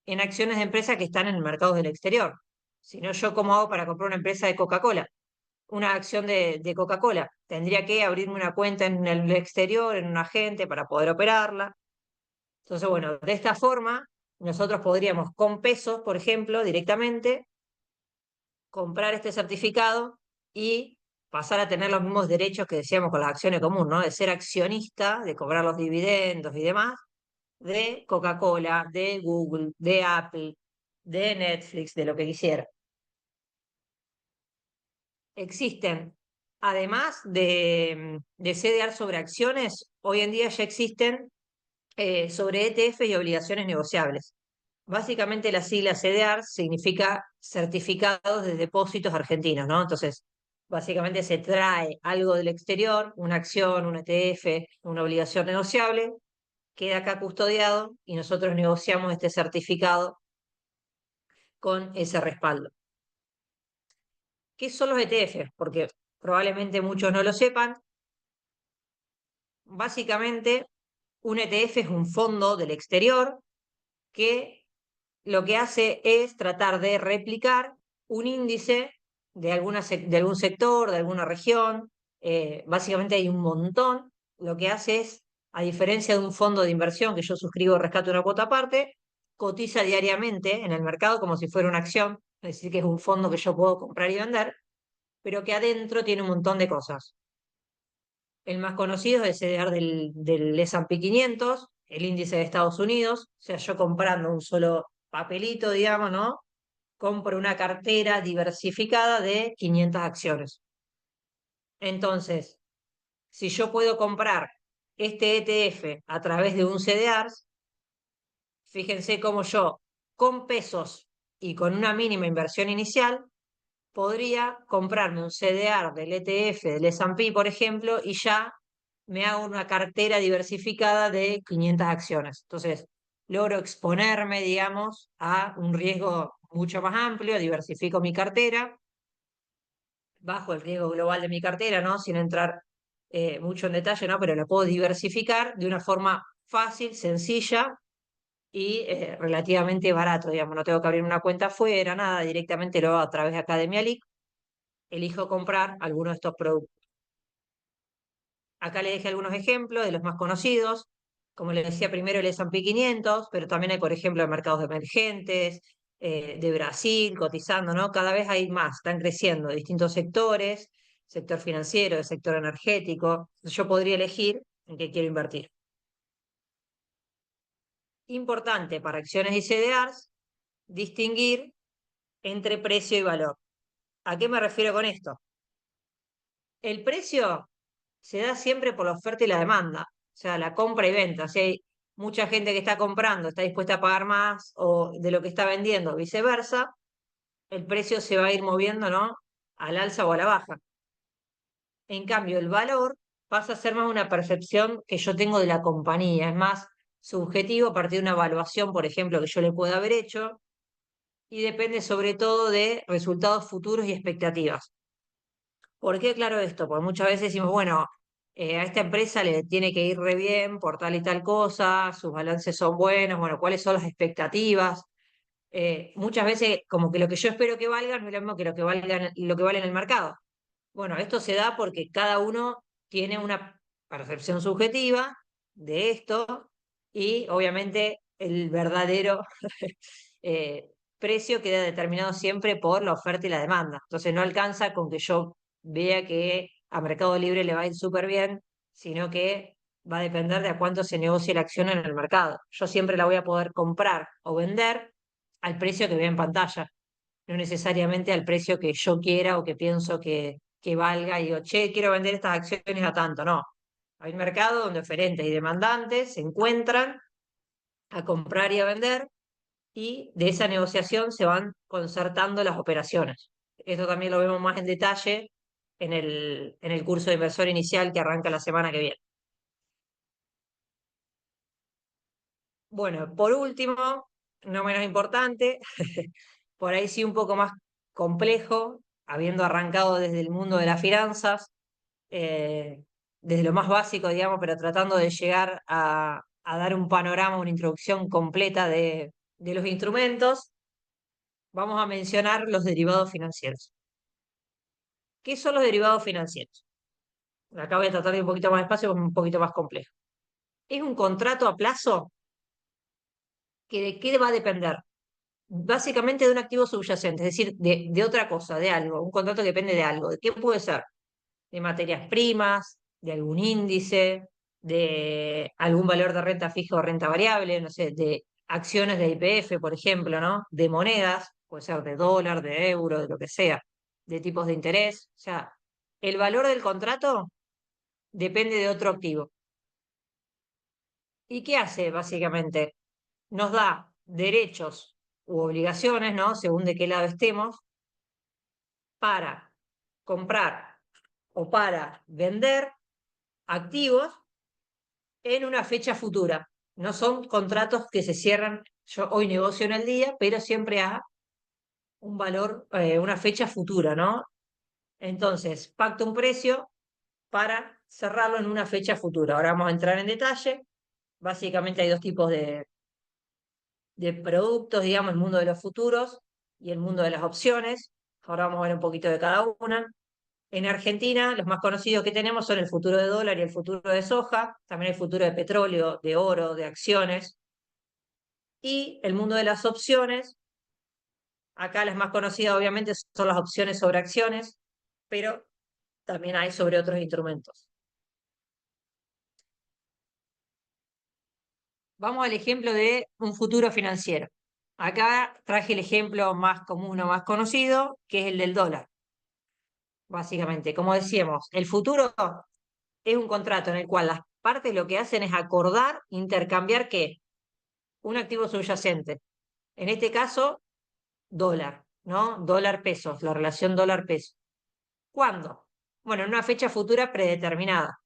en acciones de empresas que están en mercados del exterior. Si no, yo cómo hago para comprar una empresa de Coca-Cola, una acción de Coca-Cola. Tendría que abrirme una cuenta en el exterior, en un agente, para poder operarla. Entonces, bueno, de esta forma, nosotros podríamos con pesos, por ejemplo, directamente comprar este certificado y pasar a tener los mismos derechos que decíamos con las acciones comunes, ¿no? De ser accionista, de cobrar los dividendos y demás, de Coca-Cola, de Google, de Apple, de Netflix, de lo que quisiera. Existen, además de CDR sobre acciones, hoy en día ya existen sobre ETF y obligaciones negociables. Básicamente la sigla CDR significa certificados de depósitos argentinos, ¿no? Entonces, básicamente se trae algo del exterior, una acción, un ETF, una obligación negociable, queda acá custodiado y nosotros negociamos este certificado con ese respaldo. ¿Qué son los ETF? Porque probablemente muchos no lo sepan. Básicamente, un ETF es un fondo del exterior que lo que hace es tratar de replicar un índice de algún sector, de alguna región. Básicamente hay un montón. Lo que hace es, a diferencia de un fondo de inversión que yo suscribo, rescato una cuota aparte, cotiza diariamente en el mercado como si fuera una acción, es decir, que es un fondo que yo puedo comprar y vender, pero que adentro tiene un montón de cosas. El más conocido es el CDR del S&P 500, el índice de Estados Unidos, o sea, yo comprando un solo papelito, digamos, ¿no? Compro una cartera diversificada de 500 acciones. Entonces, si yo puedo comprar este ETF a través de un CDRs, fíjense cómo yo, con pesos y con una mínima inversión inicial, podría comprarme un CDR del ETF del S&P, por ejemplo, y ya me hago una cartera diversificada de 500 acciones. Entonces, logro exponerme, digamos, a un riesgo mucho más amplio, diversifico mi cartera, bajo el riesgo global de mi cartera, ¿no? Sin entrar mucho en detalle, ¿no? Pero la puedo diversificar de una forma fácil, sencilla y relativamente barato, digamos. No tengo que abrir una cuenta afuera, nada, directamente lo hago a través de Academia League. Elijo comprar alguno de estos productos. Acá le dejé algunos ejemplos de los más conocidos. Como les decía primero, el S&P 500, pero también hay, por ejemplo, de mercados emergentes, de Brasil, cotizando, ¿no? Cada vez hay más, están creciendo distintos sectores, sector financiero, el sector energético. Yo podría elegir en qué quiero invertir. Importante para acciones y CDRs, distinguir entre precio y valor. ¿A qué me refiero con esto? El precio se da siempre por la oferta y la demanda, o sea, la compra y venta. Si hay mucha gente que está comprando, está dispuesta a pagar más o de lo que está vendiendo, viceversa, el precio se va a ir moviendo, ¿no? Al alza o a la baja. En cambio, el valor pasa a ser más una percepción que yo tengo de la compañía, es más subjetivo a partir de una evaluación, por ejemplo, que yo le pueda haber hecho, y depende sobre todo de resultados futuros y expectativas. ¿Por qué aclaro esto? Porque muchas veces decimos, bueno, a esta empresa le tiene que ir re bien por tal y tal cosa, sus balances son buenos, bueno, ¿cuáles son las expectativas? Muchas veces como que lo que yo espero que valga no es lo mismo que lo que vale en el mercado. Bueno, esto se da porque cada uno tiene una percepción subjetiva de esto y obviamente el verdadero eh, precio queda determinado siempre por la oferta y la demanda. Entonces no alcanza con que yo vea que a Mercado Libre le va a ir súper bien, sino que va a depender de a cuánto se negocie la acción en el mercado. Yo siempre la voy a poder comprar o vender al precio que vea en pantalla, no necesariamente al precio que yo quiera o que pienso que valga y digo, che, quiero vender estas acciones a tanto. No. Hay un mercado donde oferentes y demandantes se encuentran a comprar y a vender y de esa negociación se van concertando las operaciones. Esto también lo vemos más en detalle en el curso de inversor inicial que arranca la semana que viene. Bueno, por último, no menos importante, por ahí sí un poco más complejo, habiendo arrancado desde el mundo de las finanzas, eh, desde lo más básico, digamos, pero tratando de llegar a dar un panorama, una introducción completa de los instrumentos, vamos a mencionar los derivados financieros. ¿Qué son los derivados financieros? Acá voy a tratar de un poquito más despacio porque es un poquito más complejo. Es un contrato a plazo que de qué va a depender. Básicamente de un activo subyacente, es decir, de otra cosa, de algo. Un contrato que depende de algo. ¿De qué puede ser? De materias primas, de algún índice, de algún valor de renta fija o renta variable, no sé, de acciones de YPF, por ejemplo, ¿no? De monedas, puede ser de dólar, de euro, de lo que sea, de tipos de interés. O sea, el valor del contrato depende de otro activo. ¿Y qué hace, básicamente? Nos da derechos u obligaciones, ¿no? Según de qué lado estemos, para comprar o para vender activos en una fecha futura. No son contratos que se cierran, yo hoy negocio en el día, pero siempre a un valor, una fecha futura, ¿no? Entonces, pacto un precio para cerrarlo en una fecha futura. Ahora vamos a entrar en detalle. Básicamente hay dos tipos de productos, digamos, el mundo de los futuros y el mundo de las opciones. Ahora vamos a ver un poquito de cada una. En Argentina, los más conocidos que tenemos son el futuro de dólar y el futuro de soja. También el futuro de petróleo, de oro, de acciones. Y el mundo de las opciones, acá las más conocidas obviamente son las opciones sobre acciones, pero también hay sobre otros instrumentos. Vamos al ejemplo de un futuro financiero. Acá traje el ejemplo más común o más conocido, que es el del dólar. Básicamente, como decíamos, el futuro es un contrato en el cual las partes lo que hacen es acordar, intercambiar ¿qué? Un activo subyacente. En este caso, dólar, ¿no? Dólar pesos, la relación dólar peso. ¿Cuándo? Bueno, en una fecha futura predeterminada.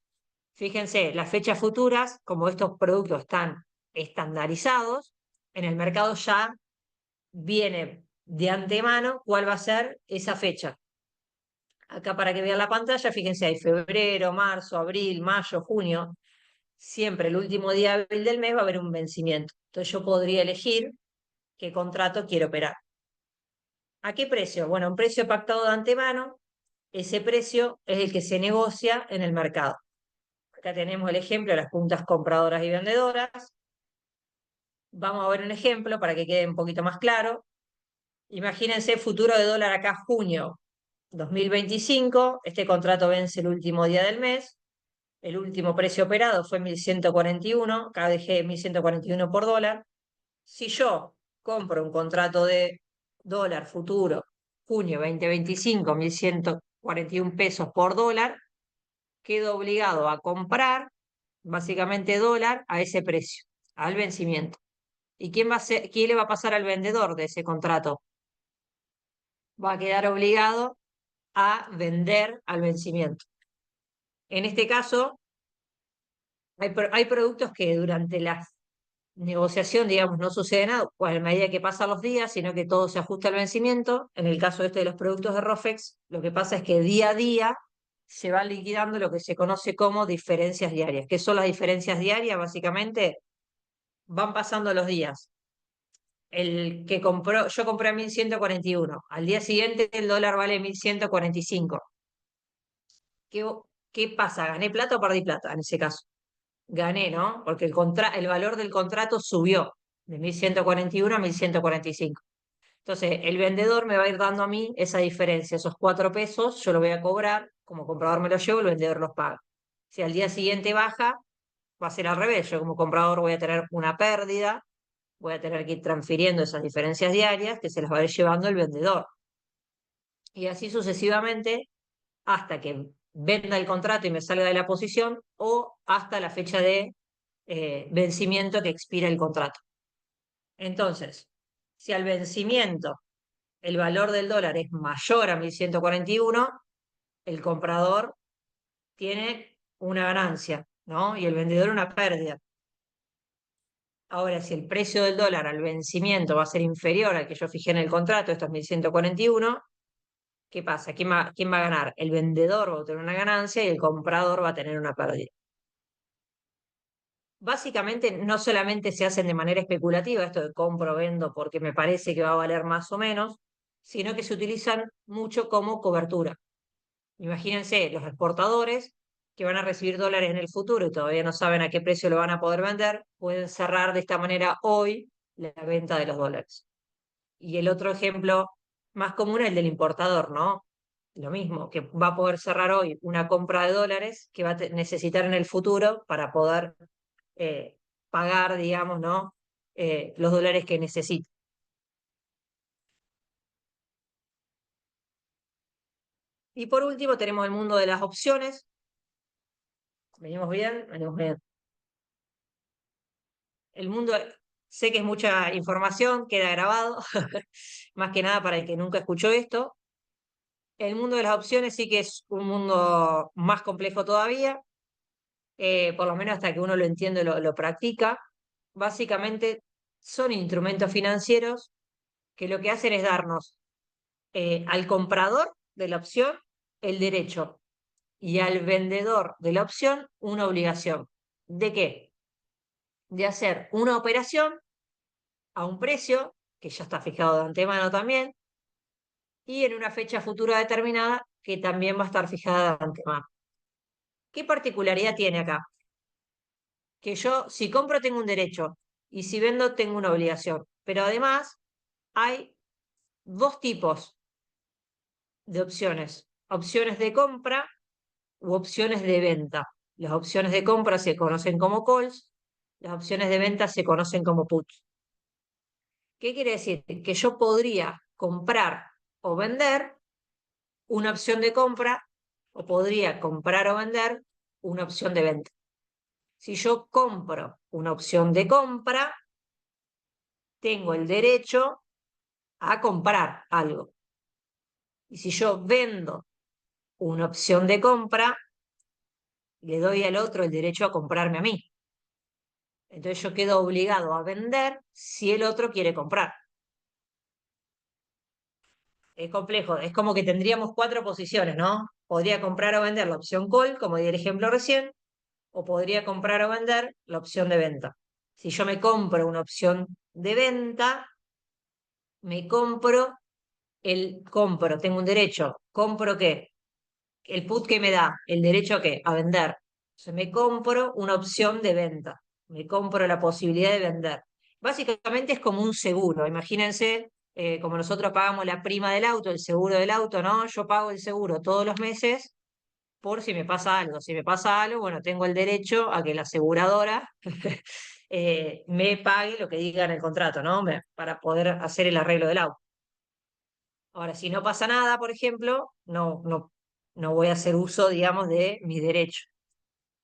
Fíjense, las fechas futuras, como estos productos están estandarizados, en el mercado ya viene de antemano cuál va a ser esa fecha. Acá para que vean la pantalla, fíjense, hay febrero, marzo, abril, mayo, junio. Siempre el último día hábil del mes va a haber un vencimiento. Entonces yo podría elegir qué contrato quiero operar. ¿A qué precio? Bueno, un precio pactado de antemano. Ese precio es el que se negocia en el mercado. Acá tenemos el ejemplo de las puntas compradoras y vendedoras. Vamos a ver un ejemplo para que quede un poquito más claro. Imagínense futuro de dólar acá junio 2025. Este contrato vence el último día del mes. El último precio operado fue 1141. Acá dejé 1141 por dólar. Si yo compro un contrato de dólar futuro junio 2025, 1141 pesos por dólar, quedo obligado a comprar básicamente dólar a ese precio, al vencimiento. ¿Y quién le va a pasar al vendedor de ese contrato? Va a quedar obligado a vender al vencimiento. En este caso, hay productos que durante la negociación, digamos, no sucede nada, pues a medida que pasan los días, sino que todo se ajusta al vencimiento. En el caso este de los productos de Rofex, lo que pasa es que día a día se van liquidando lo que se conoce como diferencias diarias. ¿Qué son las diferencias diarias? Básicamente, van pasando los días. El que compró, yo compré a 1141, al día siguiente el dólar vale 1145. ¿Qué, qué pasa? ¿Gané plata o perdí plata en ese caso? Gané, ¿no? Porque el valor del contrato subió de 1141 a 1145. Entonces, el vendedor me va a ir dando a mí esa diferencia, esos 4 pesos, yo lo voy a cobrar, como comprador me lo llevo, el vendedor los paga. Si al día siguiente baja, va a ser al revés, yo como comprador voy a tener una pérdida, voy a tener que ir transfiriendo esas diferencias diarias que se las va a ir llevando el vendedor. Y así sucesivamente hasta que venda el contrato y me salga de la posición o hasta la fecha de vencimiento que expira el contrato. Entonces, si al vencimiento el valor del dólar es mayor a 1141, el comprador tiene una ganancia, ¿no? Y el vendedor una pérdida. Ahora, si el precio del dólar al vencimiento va a ser inferior al que yo fijé en el contrato, esto es 1141, ¿qué pasa? ¿Quién va a ganar? El vendedor va a tener una ganancia y el comprador va a tener una pérdida. Básicamente no solamente se hacen de manera especulativa, esto de compro, vendo porque me parece que va a valer más o menos, sino que se utilizan mucho como cobertura. Imagínense los exportadores que van a recibir dólares en el futuro y todavía no saben a qué precio lo van a poder vender, pueden cerrar de esta manera hoy la venta de los dólares. Y el otro ejemplo más común es el del importador, ¿no? Lo mismo, que va a poder cerrar hoy una compra de dólares que va a necesitar en el futuro para poder eh, pagar, digamos, ¿no? Los dólares que necesita. Y por último tenemos el mundo de las opciones. Venimos bien, venimos bien. El mundo, sé que es mucha información, queda grabado, más que nada para el que nunca escuchó esto. El mundo de las opciones sí que es un mundo más complejo todavía, por lo menos hasta que uno lo entiende y lo practica. Básicamente son instrumentos financieros que lo que hacen es darnos al comprador de la opción el derecho y al vendedor de la opción una obligación. ¿De qué? De hacer una operación a un precio que ya está fijado de antemano también y en una fecha futura determinada que también va a estar fijada de antemano. ¿Qué particularidad tiene acá? Que yo, si compro, tengo un derecho y si vendo, tengo una obligación. Pero además, hay dos tipos de opciones: opciones de compra u opciones de venta. Las opciones de compra se conocen como calls, las opciones de venta se conocen como puts. ¿Qué quiere decir? Que yo podría comprar o vender una opción de compra, o podría comprar o vender una opción de venta. Si yo compro una opción de compra, tengo el derecho a comprar algo. Y si yo vendo una opción de compra, le doy al otro el derecho a comprarme a mí. Entonces yo quedo obligado a vender si el otro quiere comprar. Es complejo, es como que tendríamos cuatro posiciones, ¿no? Podría comprar o vender la opción call, como di el ejemplo recién, o podría comprar o vender la opción de venta. Si yo me compro una opción de venta, me compro, tengo un derecho, ¿compro qué? El put que me da, el derecho a qué, a vender. Entonces me compro una opción de venta, me compro la posibilidad de vender. Básicamente es como un seguro, imagínense, como nosotros pagamos la prima del auto, el seguro del auto, ¿no? Yo pago el seguro todos los meses por si me pasa algo. Si me pasa algo, bueno, tengo el derecho a que la aseguradora me pague lo que diga en el contrato, ¿no? Para poder hacer el arreglo del auto. Ahora, si no pasa nada, por ejemplo, no voy a hacer uso, digamos, de mi derecho.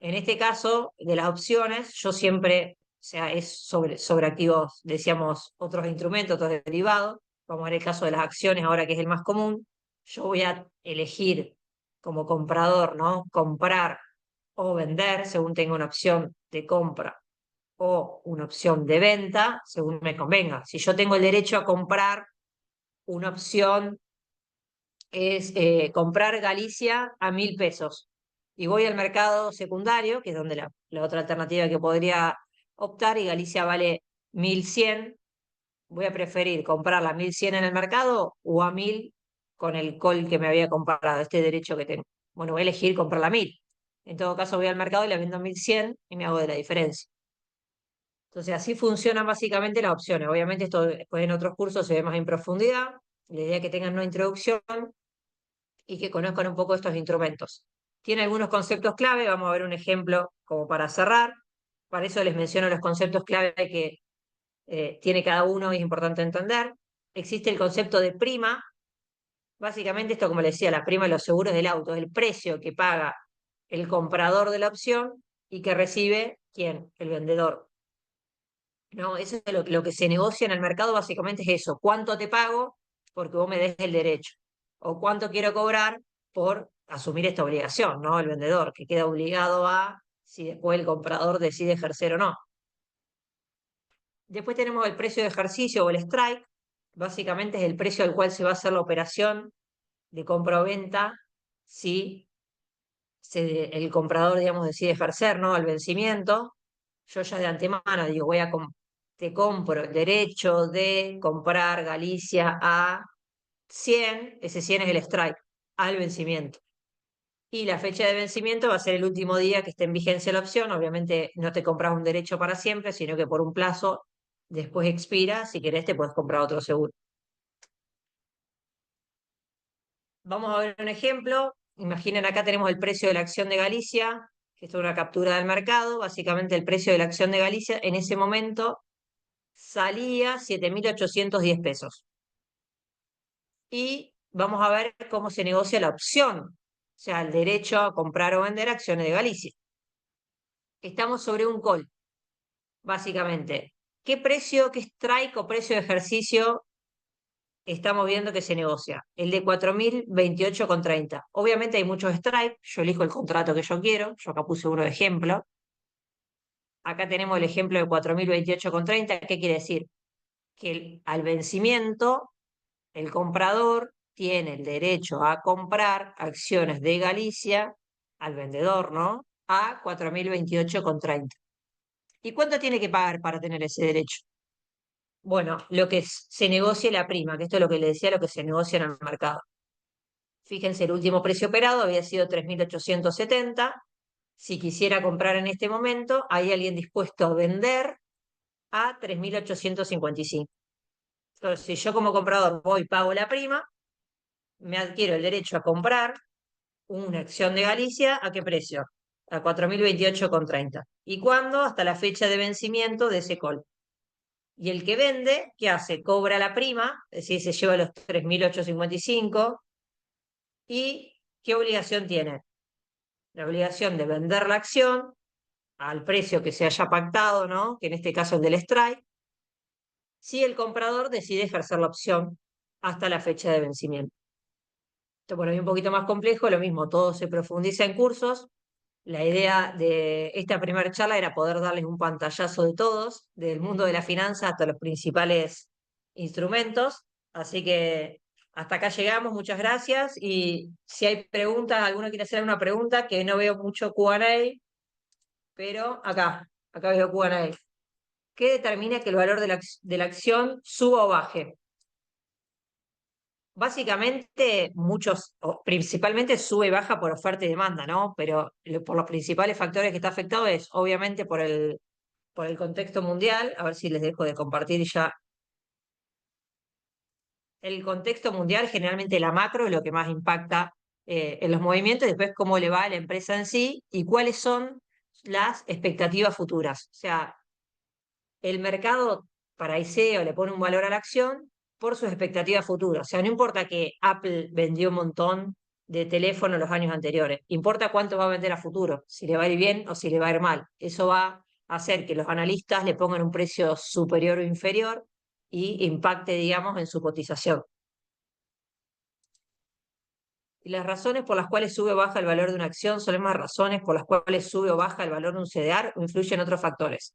En este caso, de las opciones, yo siempre, o sea, es sobre activos, decíamos, otros instrumentos, otros derivados. Vamos a ver el caso de las acciones ahora, que es el más común. Yo voy a elegir como comprador, ¿no? Comprar o vender, según tenga una opción de compra o una opción de venta, según me convenga. Si yo tengo el derecho a comprar una opción es comprar Galicia a 1.000 pesos. Y voy al mercado secundario, que es donde la otra alternativa que podría optar, y Galicia vale 1.100. Voy a preferir comprarla a 1.100 en el mercado o a 1.000 con el call que me había comprado, este derecho que tengo. Bueno, voy a elegir comprarla a 1.000. En todo caso, voy al mercado y la vendo a 1.100 y me hago de la diferencia. Entonces, así funcionan básicamente las opciones. Obviamente, esto después en otros cursos se ve más en profundidad. La idea es que tengan una introducción y que conozcan un poco estos instrumentos. Tiene algunos conceptos clave, vamos a ver un ejemplo como para cerrar. Para eso les menciono los conceptos clave que tiene cada uno y es importante entender. Existe el concepto de prima. Básicamente esto, como les decía, la prima de los seguros del auto, es el precio que paga el comprador de la opción y que recibe, ¿quién? El vendedor. ¿No? Eso es lo que se negocia en el mercado, básicamente es eso. ¿Cuánto te pago porque vos me des el derecho? ¿O cuánto quiero cobrar por asumir esta obligación, ¿no? El vendedor, que queda obligado a si después el comprador decide ejercer o no. Después tenemos el precio de ejercicio o el strike. Básicamente es el precio al cual se va a hacer la operación de compra o venta si el comprador, digamos, decide ejercer, ¿no? Al vencimiento. Yo ya de antemano digo, te compro el derecho de comprar Galicia a 100, ese 100 es el strike, al vencimiento. Y la fecha de vencimiento va a ser el último día que esté en vigencia la opción. Obviamente no te compras un derecho para siempre, sino que por un plazo después expira. Si querés, te puedes comprar otro seguro. Vamos a ver un ejemplo. Imaginen, acá tenemos el precio de la acción de Galicia, que esto es una captura del mercado. Básicamente el precio de la acción de Galicia en ese momento salía 7.810 pesos. Y vamos a ver cómo se negocia la opción, o sea, el derecho a comprar o vender acciones de Galicia. Estamos sobre un call, básicamente. ¿Qué precio, qué strike o precio de ejercicio estamos viendo que se negocia? El de 4.028,30. Obviamente hay muchos strikes, yo elijo el contrato que yo quiero, yo acá puse uno de ejemplo. Acá tenemos el ejemplo de 4.028,30. ¿Qué quiere decir? Que al vencimiento el comprador tiene el derecho a comprar acciones de Galicia al vendedor, ¿no? A 4.028,30. ¿Y cuánto tiene que pagar para tener ese derecho? Bueno, lo que se negocie la prima, que esto es lo que le decía, lo que se negocia en el mercado. Fíjense, el último precio operado había sido 3.870. Si quisiera comprar en este momento, hay alguien dispuesto a vender a 3.855. Entonces, si yo como comprador voy y pago la prima, me adquiero el derecho a comprar una acción de Galicia, ¿a qué precio? A 4.028,30. ¿Y cuándo? Hasta la fecha de vencimiento de ese call. Y el que vende, ¿qué hace? Cobra la prima, es decir, se lleva los 3.855. ¿Y qué obligación tiene? la obligación de vender la acción al precio que se haya pactado, ¿no? Que en este caso es del strike, si el comprador decide ejercer la opción hasta la fecha de vencimiento. Esto por ahí un poquito más complejo, lo mismo, todo se profundiza en cursos. La idea de esta primera charla era poder darles un pantallazo de todos, del mundo de la finanza hasta los principales instrumentos. Así que hasta acá llegamos, muchas gracias. Y si hay preguntas, alguno quiere hacer alguna pregunta, que no veo mucho Q&A, pero acá veo Q&A. ¿Qué determina que el valor de la acción suba o baje? Básicamente, o principalmente sube y baja por oferta y demanda, ¿no? Pero por los principales factores que está afectado es, obviamente, por el contexto mundial. A ver si les dejo de compartir ya. El contexto mundial, generalmente la macro, es lo que más impacta en los movimientos, y después cómo le va a la empresa en sí y cuáles son las expectativas futuras. O sea, el mercado para ICEO le pone un valor a la acción por sus expectativas futuras. O sea, no importa que Apple vendió un montón de teléfonos los años anteriores, importa cuánto va a vender a futuro, si le va a ir bien o si le va a ir mal. Eso va a hacer que los analistas le pongan un precio superior o inferior y impacte, digamos, en su cotización. Y las razones por las cuales sube o baja el valor de una acción son las mismas razones por las cuales sube o baja el valor de un CDR o influyen otros factores.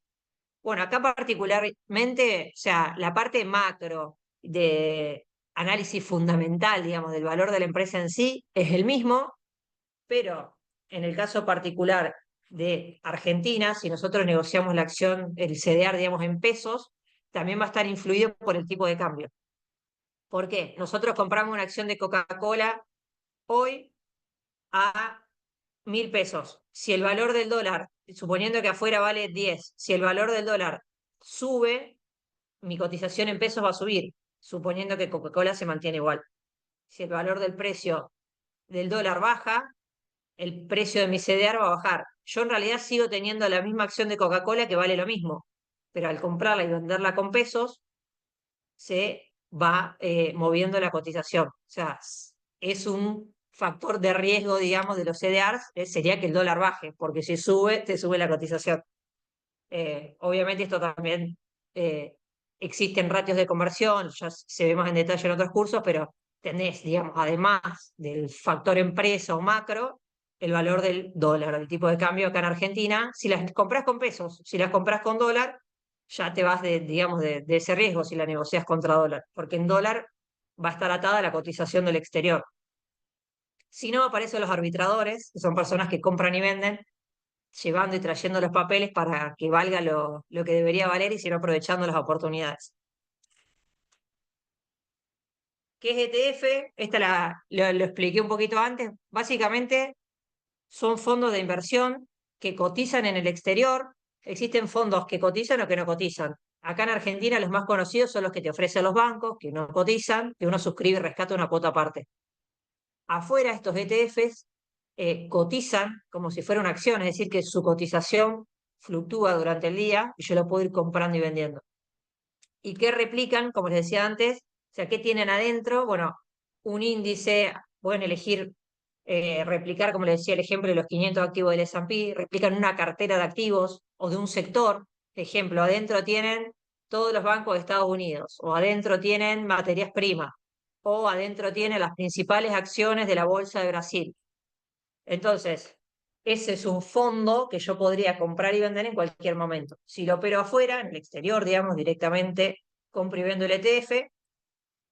Bueno, acá particularmente, o sea, la parte macro de análisis fundamental, digamos, del valor de la empresa en sí es el mismo, pero en el caso particular de Argentina, si nosotros negociamos la acción, el CDR, digamos, en pesos, también va a estar influido por el tipo de cambio. ¿Por qué? Nosotros compramos una acción de Coca-Cola hoy a 1.000 pesos. Si el valor del dólar, suponiendo que afuera vale 10, si el valor del dólar sube, mi cotización en pesos va a subir, suponiendo que Coca-Cola se mantiene igual. Si el valor del precio del dólar baja, el precio de mi CDR va a bajar. Yo en realidad sigo teniendo la misma acción de Coca-Cola que vale lo mismo, pero al comprarla y venderla con pesos, se va moviendo la cotización. O sea, es un factor de riesgo, digamos, de los CDRs, sería que el dólar baje, porque si sube, te sube la cotización. Obviamente esto también existen ratios de conversión, ya se ve más en detalle en otros cursos, pero tenés, digamos, además del factor empresa o macro, el valor del dólar, el tipo de cambio acá en Argentina. Si las compras con pesos, si las compras con dólar, ya te vas digamos, de ese riesgo si la negocias contra dólar, porque en dólar va a estar atada a la cotización del exterior. Si no, aparecen los arbitradores, que son personas que compran y venden, llevando y trayendo los papeles para que valga lo que debería valer y sino aprovechando las oportunidades. ¿Qué es ETF? Lo expliqué un poquito antes. Básicamente son fondos de inversión que cotizan en el exterior. Existen fondos que cotizan o que no cotizan. Acá en Argentina los más conocidos son los que te ofrecen los bancos, que no cotizan, que uno suscribe y rescata una cuota aparte. Afuera estos ETFs cotizan como si fuera una acción, es decir, que su cotización fluctúa durante el día y yo lo puedo ir comprando y vendiendo. ¿Y qué replican? Como les decía antes, o sea, ¿qué tienen adentro? Bueno, un índice, pueden elegir replicar, como les decía, el ejemplo de los 500 activos del S&P, replican una cartera de activos o de un sector. Ejemplo, adentro tienen todos los bancos de Estados Unidos, o adentro tienen materias primas, o adentro tienen las principales acciones de la Bolsa de Brasil. Entonces, ese es un fondo que yo podría comprar y vender en cualquier momento. Si lo opero afuera, en el exterior, digamos, directamente compro y vendo el ETF,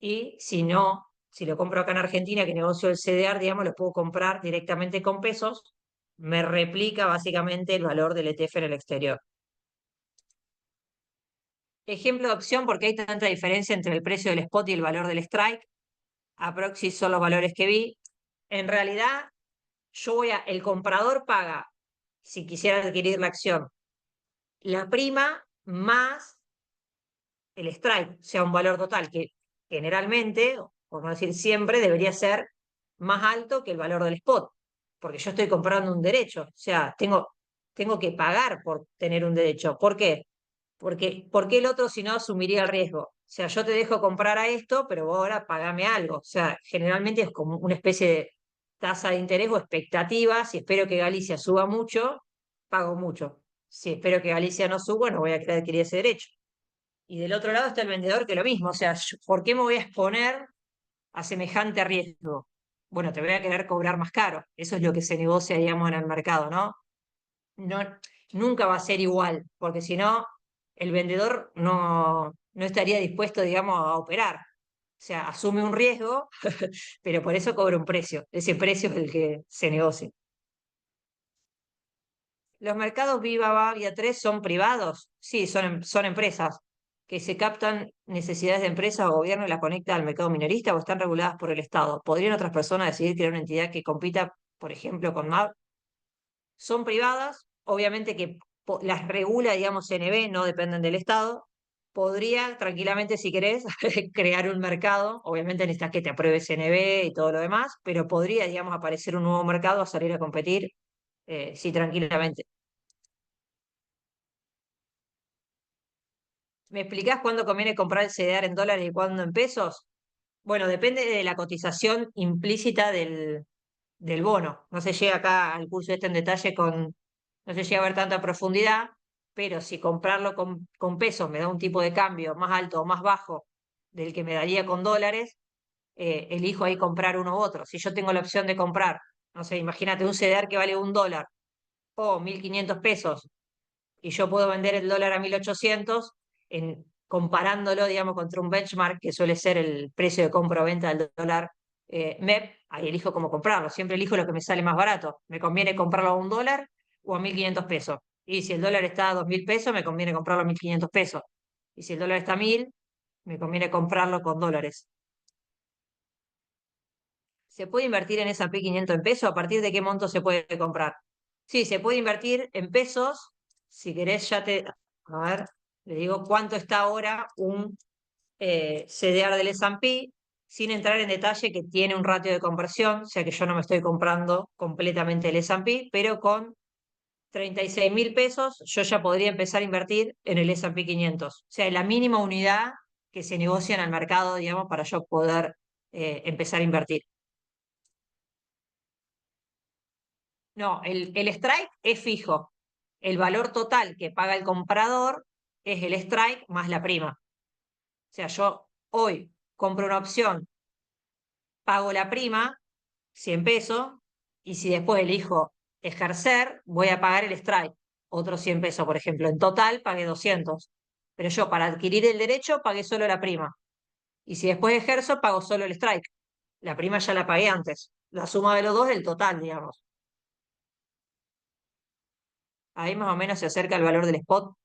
y si no, si lo compro acá en Argentina, que negocio el CDR, digamos, lo puedo comprar directamente con pesos, me replica básicamente el valor del ETF en el exterior. Ejemplo de opción, porque hay tanta diferencia entre el precio del spot y el valor del strike. Aproxi son los valores que vi. En realidad, el comprador paga, si quisiera adquirir la acción, la prima más el strike, o sea, un valor total que generalmente, por no decir siempre, debería ser más alto que el valor del spot, porque yo estoy comprando un derecho, o sea, tengo que pagar por tener un derecho. ¿Por qué? ¿Por qué el otro si no asumiría el riesgo? O sea, yo te dejo comprar a esto, pero vos ahora pagame algo. O sea, generalmente es como una especie tasa de interés o expectativa. Si espero que Galicia suba mucho, pago mucho. Si espero que Galicia no suba, no voy a querer adquirir ese derecho. Y del otro lado está el vendedor que lo mismo. O sea, ¿por qué me voy a exponer a semejante riesgo? Bueno, te voy a querer cobrar más caro. Eso es lo que se negocia, digamos, en el mercado, ¿no? No, nunca va a ser igual, porque si no, el vendedor no estaría dispuesto, digamos, a operar. O sea, asume un riesgo, pero por eso cobra un precio. Ese precio es el que se negocia. ¿Los mercados Viva, Vía 3 son privados? Sí, son empresas que se captan necesidades de empresas o gobierno y las conecta al mercado minorista o están reguladas por el Estado. ¿Podrían otras personas decidir crear una entidad que compita, por ejemplo, con MAP? Son privadas, obviamente que las regula, digamos, CNB, no dependen del Estado. Podría tranquilamente, si querés, crear un mercado, obviamente necesitas que te apruebe CNB y todo lo demás, pero podría, digamos, aparecer un nuevo mercado a salir a competir, sí, tranquilamente. ¿Me explicás cuándo conviene comprar el CDR en dólares y cuándo en pesos? Bueno, depende de la cotización implícita del bono. No se llega acá al curso este en detalle no se llega a ver tanta profundidad, pero si comprarlo con pesos me da un tipo de cambio más alto o más bajo del que me daría con dólares, elijo ahí comprar uno u otro. Si yo tengo la opción de comprar, no sé, imagínate un CDR que vale $1 o 1.500 pesos y yo puedo vender el dólar a 1.800 comparándolo, digamos, contra un benchmark que suele ser el precio de compra o venta del dólar MEP, ahí elijo cómo comprarlo. Siempre elijo lo que me sale más barato. Me conviene comprarlo a $1 o a 1.500 pesos. Y si el dólar está a 2.000 pesos, me conviene comprarlo a 1.500 pesos. Y si el dólar está a 1.000, me conviene comprarlo con dólares. ¿Se puede invertir en S&P 500 en pesos? ¿A partir de qué monto se puede comprar? Sí, se puede invertir en pesos. Si querés, a ver, le digo cuánto está ahora un CDR del S&P, sin entrar en detalle que tiene un ratio de conversión, o sea que yo no me estoy comprando completamente el S&P, pero con 36.000 pesos yo ya podría empezar a invertir en el S&P 500. O sea, la mínima unidad que se negocia en el mercado, digamos, para yo poder empezar a invertir. No, el strike es fijo. El valor total que paga el comprador es el strike más la prima. O sea, yo hoy compro una opción, pago la prima, 100 pesos, y si después elijo ejercer, voy a pagar el strike, otros 100 pesos, por ejemplo. En total pagué 200. Pero yo para adquirir el derecho pagué solo la prima. Y si después ejerzo, pago solo el strike. La prima ya la pagué antes. La suma de los dos es el total, digamos. Ahí más o menos se acerca el valor del spot.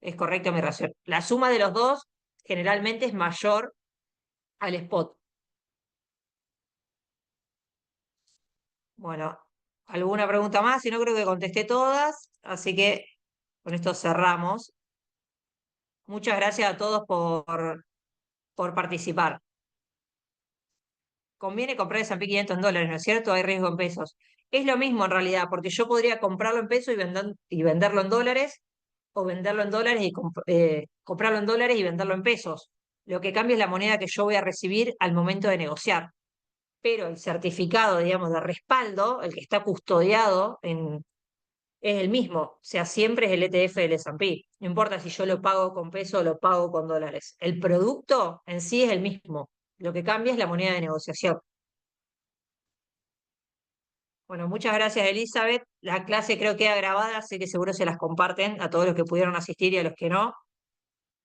Es correcto mi ración. La suma de los dos generalmente es mayor al spot. Bueno, ¿alguna pregunta más? Si no, creo que contesté todas, así que con esto cerramos. Muchas gracias a todos por participar. Conviene comprar S&P 500 en dólares, ¿no es cierto? Hay riesgo en pesos. Es lo mismo en realidad, porque yo podría comprarlo en pesos y venderlo en dólares, o venderlo en dólares y comprarlo en dólares y venderlo en pesos. Lo que cambia es la moneda que yo voy a recibir al momento de negociar. Pero el certificado, digamos, de respaldo, el que está custodiado es el mismo. O sea, siempre es el ETF del S&P. No importa si yo lo pago con peso o lo pago con dólares. El producto en sí es el mismo. Lo que cambia es la moneda de negociación. Bueno, muchas gracias, Elizabeth. La clase creo que queda grabada, así que seguro se las comparten a todos los que pudieron asistir y a los que no.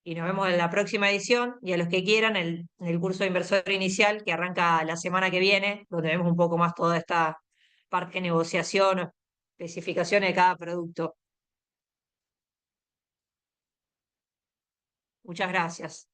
Y nos vemos en la próxima edición y a los que quieran en el curso de inversor inicial que arranca la semana que viene, donde vemos un poco más toda esta parte de negociación, especificaciones de cada producto. Muchas gracias.